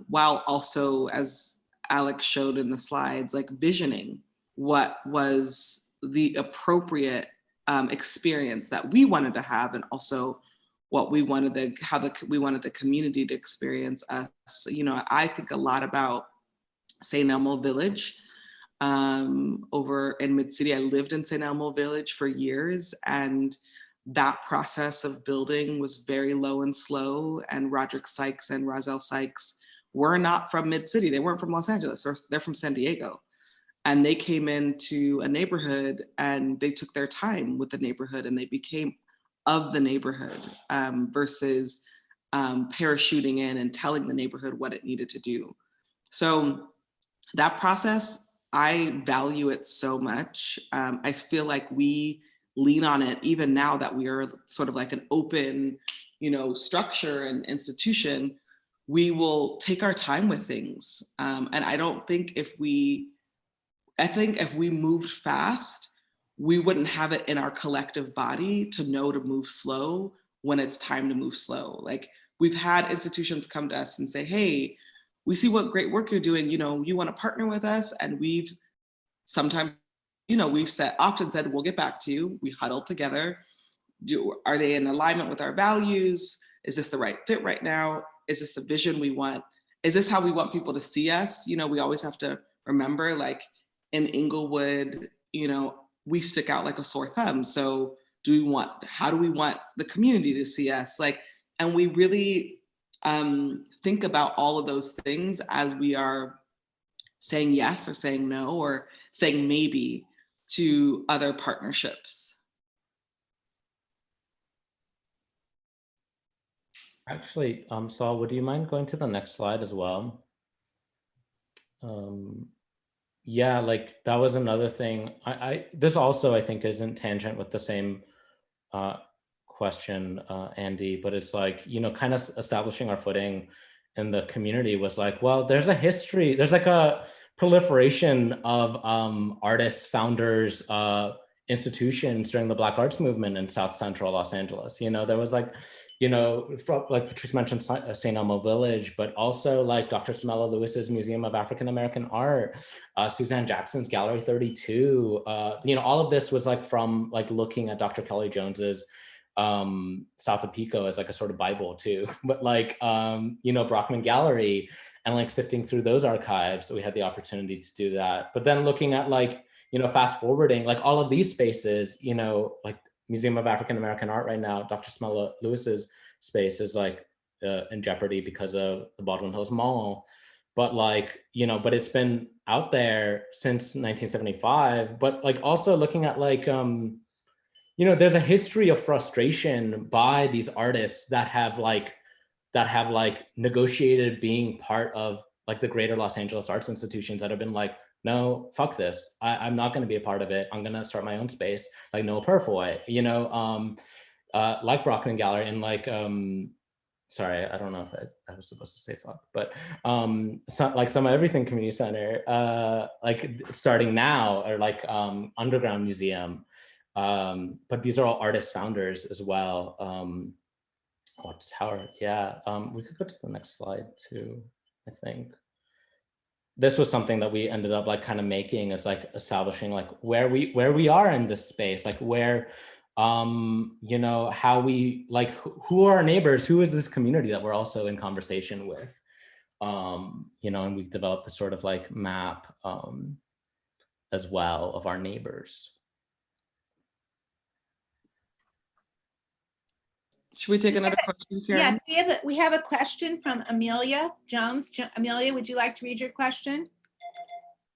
while also, as Alex showed in the slides, like visioning what was the appropriate experience that we wanted to have, and also what we wanted we wanted the community to experience us. You know, I think a lot about St. Elmo Village over in Mid-City. I lived in St. Elmo Village for years, and that process of building was very low and slow. And Roderick Sykes and Rozelle Sykes were not from Mid-City. They weren't from Los Angeles, or they're from San Diego. And they came into a neighborhood and they took their time with the neighborhood, and they became of the neighborhood versus parachuting in and telling the neighborhood what it needed to do. So that process, I value it so much. I feel like we lean on it even now that we are sort of like an open, structure and institution. We will take our time with things. And I don't think I think if we moved fast, we wouldn't have it in our collective body to know to move slow when it's time to move slow. Like, we've had institutions come to us and say, hey, we see what great work you're doing, you want to partner with us? And we've sometimes, we've often said, we'll get back to you. We huddle together. Are they in alignment with our values? Is this the right fit right now? Is this the vision we want? Is this how we want people to see us? We always have to remember, like, in Inglewood, we stick out like a sore thumb. So how do we want the community to see us? And we really think about all of those things as we are saying yes or saying no or saying maybe to other partnerships. Actually, Saul, would you mind going to the next slide as well? Yeah, like that was another thing. This also, I think, isn't tangent with the same question, Andy, but it's like, kind of establishing our footing in the community was like, well, there's a history, there's like a proliferation of artists, founders, institutions during the Black arts movement in South Central Los Angeles. There was like, from, like Patrice mentioned, St. Elmo Village, but also like Dr. Samela Lewis's Museum of African American Art, Suzanne Jackson's Gallery 32. All of this was like from like looking at Dr. Kelly Jones's South of Pico as like a sort of Bible too, but like, Brockman Gallery, and like sifting through those archives. So we had the opportunity to do that. But then looking at like, fast forwarding, like all of these spaces, like Museum of African American Art right now, Dr. Smella Lewis's space is like in jeopardy because of the Baldwin Hills Mall. But like, but it's been out there since 1975. But like also looking at like, there's a history of frustration by these artists that have negotiated being part of like the greater Los Angeles arts institutions that have been like, no, fuck this. I'm not going to be a part of it. I'm going to start my own space, like Noah Purfoy, like Brockman Gallery, and like, sorry, I don't know if I was supposed to say fuck, but like Some of Everything Community Center, like starting now, or like Underground Museum. But these are all artist founders as well. Watch Tower, yeah. We could go to the next slide too, I think. This was something that we ended up like kind of making, is like establishing like where we are in this space, like where, how we, like, who are our neighbors, who is this community that we're also in conversation with, and we've developed this sort of like map as well of our neighbors. Should we take another question, Karen? Yes, we have a question from Amelia Jones. Amelia, would you like to read your question?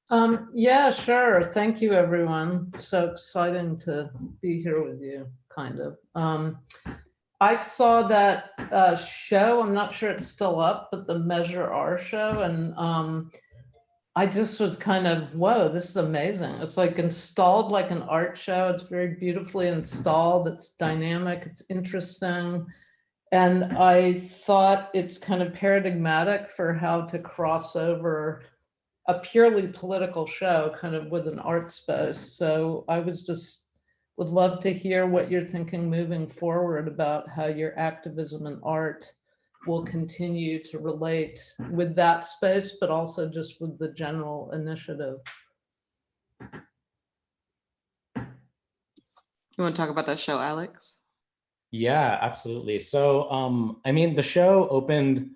Yeah, sure. Thank you, everyone. So exciting to be here with you, kind of. I saw that show. I'm not sure it's still up, but the Measure R show. And I just was kind of, whoa, this is amazing. It's like installed like an art show. It's very beautifully installed. It's dynamic. It's interesting. And I thought it's kind of paradigmatic for how to cross over a purely political show kind of with an art space. So I would love to hear what you're thinking moving forward about how your activism and art will continue to relate with that space, but also just with the general initiative. You want to talk about that show, Alex? Yeah, absolutely. So, I mean, the show opened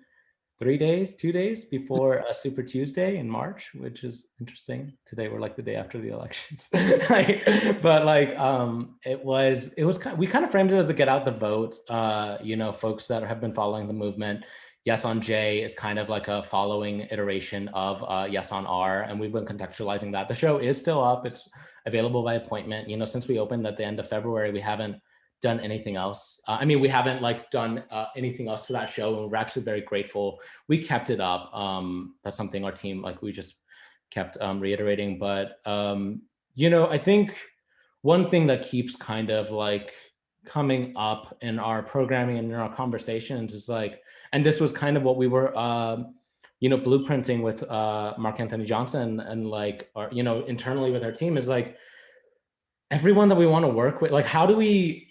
2 days before Super Tuesday in March, which is interesting. Today we're like the day after the elections. But like, it was kind of, we kind of framed it as the get out the vote. Folks that have been following the movement, Yes on J is kind of like a following iteration of Yes on R, and we've been contextualizing that. The show is still up. It's available by appointment. Since we opened at the end of February, we haven't done anything else. We haven't like done anything else to that show, and we're actually very grateful we kept it up. That's something our team, like, we just kept reiterating. But, you know, I think one thing that keeps kind of like coming up in our programming and in our conversations is like, and this was kind of what we were, you know, blueprinting with Mark Anthony Johnson and like, our, you know, internally with our team is like, everyone that we want to work with, like, how do we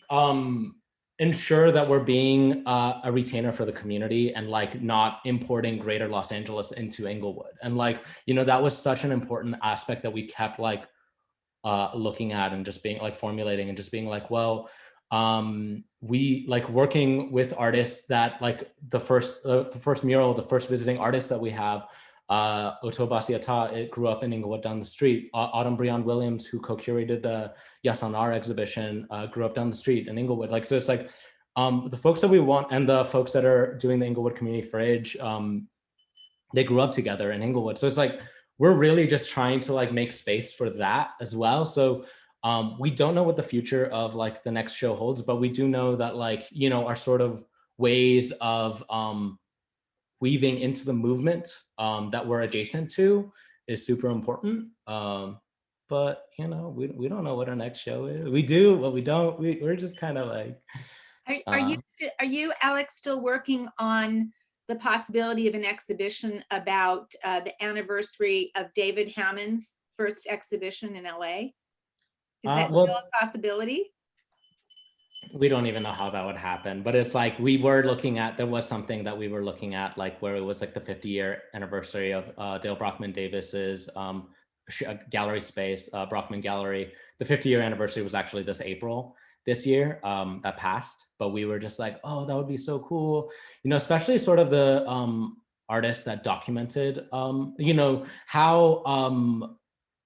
ensure that we're being a retainer for the community and like not importing greater Los Angeles into Inglewood? And like, you know, that was such an important aspect that we kept like looking at and just being like formulating and just being like, well, we like working with artists that like the first mural, the first visiting artist that we have, Oto Basiata, it grew up in Inglewood down the street. Autumn Breon Williams, who co-curated the Yes on Our exhibition, grew up down the street in Inglewood. Like, so it's like the folks that we want and the folks that are doing the Inglewood Community Fridge, they grew up together in Inglewood. So it's like, we're really just trying to like make space for that as well. So we don't know what the future of like the next show holds, but we do know that like, you know, our sort of ways of weaving into the movement that we're adjacent to is super important. But you know, we don't know what our next show is. We do, but we don't. We're just kind of like. Are you, Alex, still working on the possibility of an exhibition about the anniversary of David Hammond's first exhibition in LA? Is that still a possibility? We don't even know how that would happen, but it's like we were looking at, there was something that we were looking at, like where it was like the 50-year anniversary of Dale Brockman Davis's gallery space, Brockman Gallery. The 50-year anniversary was actually this year that passed, but we were just like, oh, that would be so cool. You know, especially sort of the artists that documented, you know, how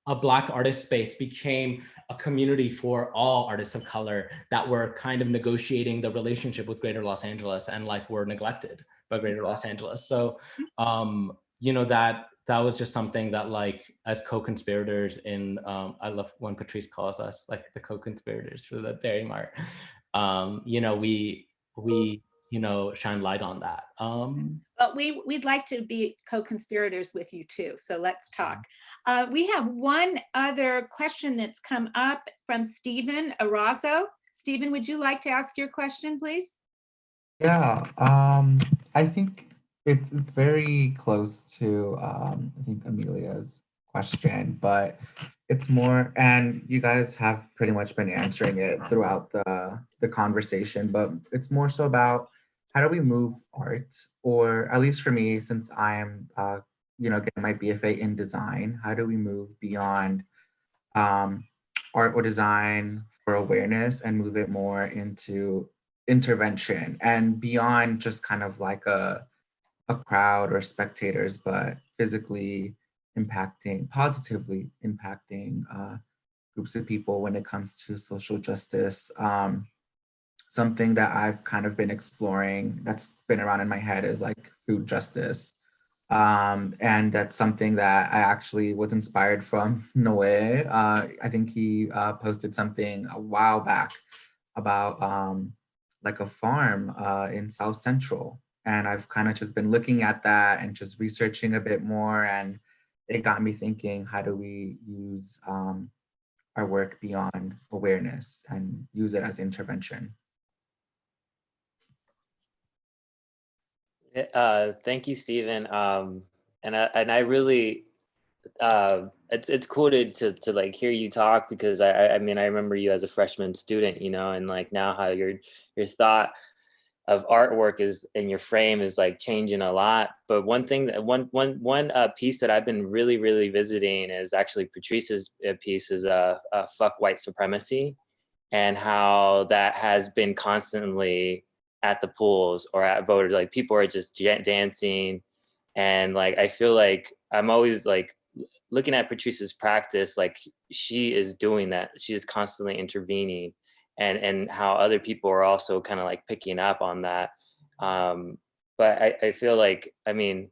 a Black artist space became a community for all artists of color that were kind of negotiating the relationship with Greater Los Angeles and like were neglected by Greater Los Angeles. So, you know, that was just something that like as co-conspirators in, I love when Patrice calls us like the co-conspirators for the Dairy Mart. You know, we you know, shine light on that. But we'd like to be co-conspirators with you too, so let's talk. We have one other question that's come up from Stephen Arazo. Stephen, would you like to ask your question, please? Yeah, I think it's very close to I think Amelia's question, but it's more, and you guys have pretty much been answering it throughout the conversation, but it's more so about how do we move art, or at least for me, since I am you know, getting my BFA in design, how do we move beyond art or design for awareness and move it more into intervention and beyond just kind of like a crowd or spectators, but physically positively impacting groups of people when it comes to social justice. Something that I've kind of been exploring that's been around in my head is like food justice. And that's something that I actually was inspired from Noe. I think he posted something a while back about like a farm in South Central. And I've kind of just been looking at that and just researching a bit more. And it got me thinking, how do we use our work beyond awareness and use it as intervention? Thank you, Stephen. And I really, it's cool to like hear you talk, because I mean, I remember you as a freshman student, you know, and like now how your thought of artwork is in your frame is like changing a lot. But one thing that one piece that I've been really visiting is actually Patrice's piece is Fuck White Supremacy, and how that has been constantly at the pools or at voters, like people are just dancing. And like, I feel like I'm always like looking at Patrice's practice, like she is doing that. She is constantly intervening, and how other people are also kind of like picking up on that. But I feel like, I mean,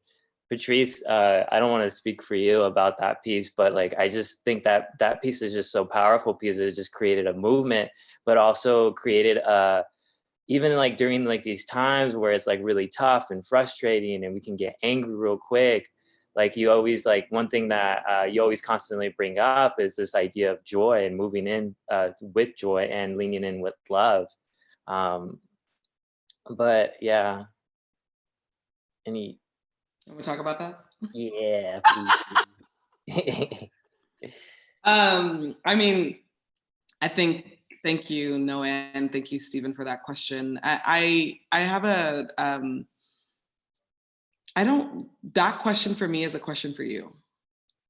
Patrice, I don't want to speak for you about that piece, but like, I just think that that piece is just so powerful because it just created a movement, but also created even like during like these times where it's like really tough and frustrating and we can get angry real quick, like you always, like one thing that you always constantly bring up is this idea of joy and moving in with joy and leaning in with love. But yeah, any, Can we talk about that? yeah, please. I mean, I think, thank you, Noah, and thank you, Stephen, for that question. I have a, that question for me is a question for you.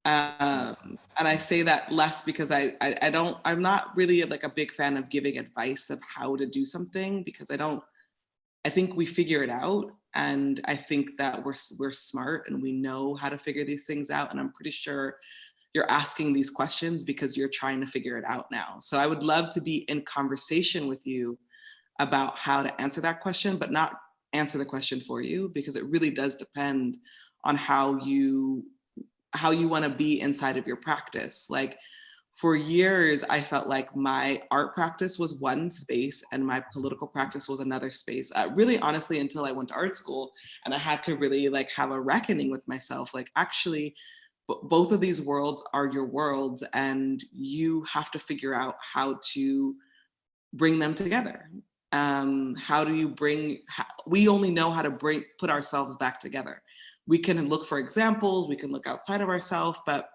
And I say that less because I'm not really like a big fan of giving advice of how to do something, because I think we figure it out. And I think that we're smart and we know how to figure these things out. And I'm pretty sure you're asking these questions because you're trying to figure it out now. So I would love to be in conversation with you about how to answer that question, but not answer the question for you, because it really does depend on how you want to be inside of your practice. Like for years, I felt like my art practice was one space and my political practice was another space. Really, honestly, until I went to art school and I had to really like have a reckoning with myself. Like actually, both of these worlds are your worlds, and you have to figure out how to bring them together. How do you we only know how to put ourselves back together. We can look for examples, we can look outside of ourselves, but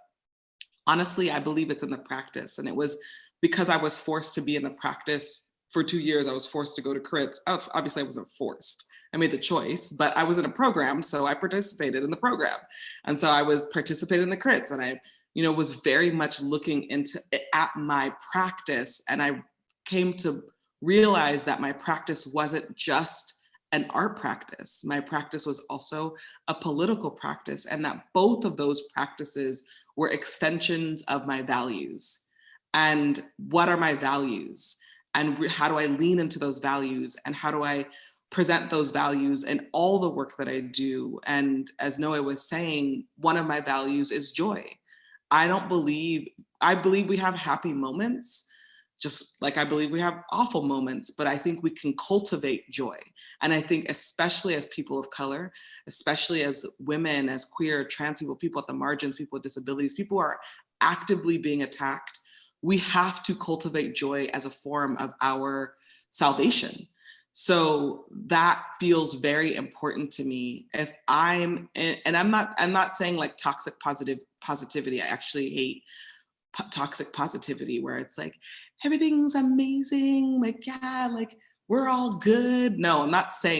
honestly, I believe it's in the practice. And it was because I was forced to be in the practice for 2 years. I was forced to go to crits. Obviously, I wasn't forced. I made the choice, but I was in a program, so I participated in the program. And so I was participating in the crits, and I, was very much looking at my practice. And I came to realize that my practice wasn't just an art practice. My practice was also a political practice, and that both of those practices were extensions of my values. And what are my values? And how do I lean into those values? And how do I present those values in all the work that I do? And as Noah was saying, one of my values is joy. I believe we have happy moments, just like I believe we have awful moments, but I think we can cultivate joy. And I think especially as people of color, especially as women, as queer, trans people at the margins, people with disabilities, people who are actively being attacked, we have to cultivate joy as a form of our salvation. So that feels very important to me. If I'm not saying like toxic positivity. I actually hate toxic positivity where it's like everything's amazing, like yeah, like we're all good. No, I'm not saying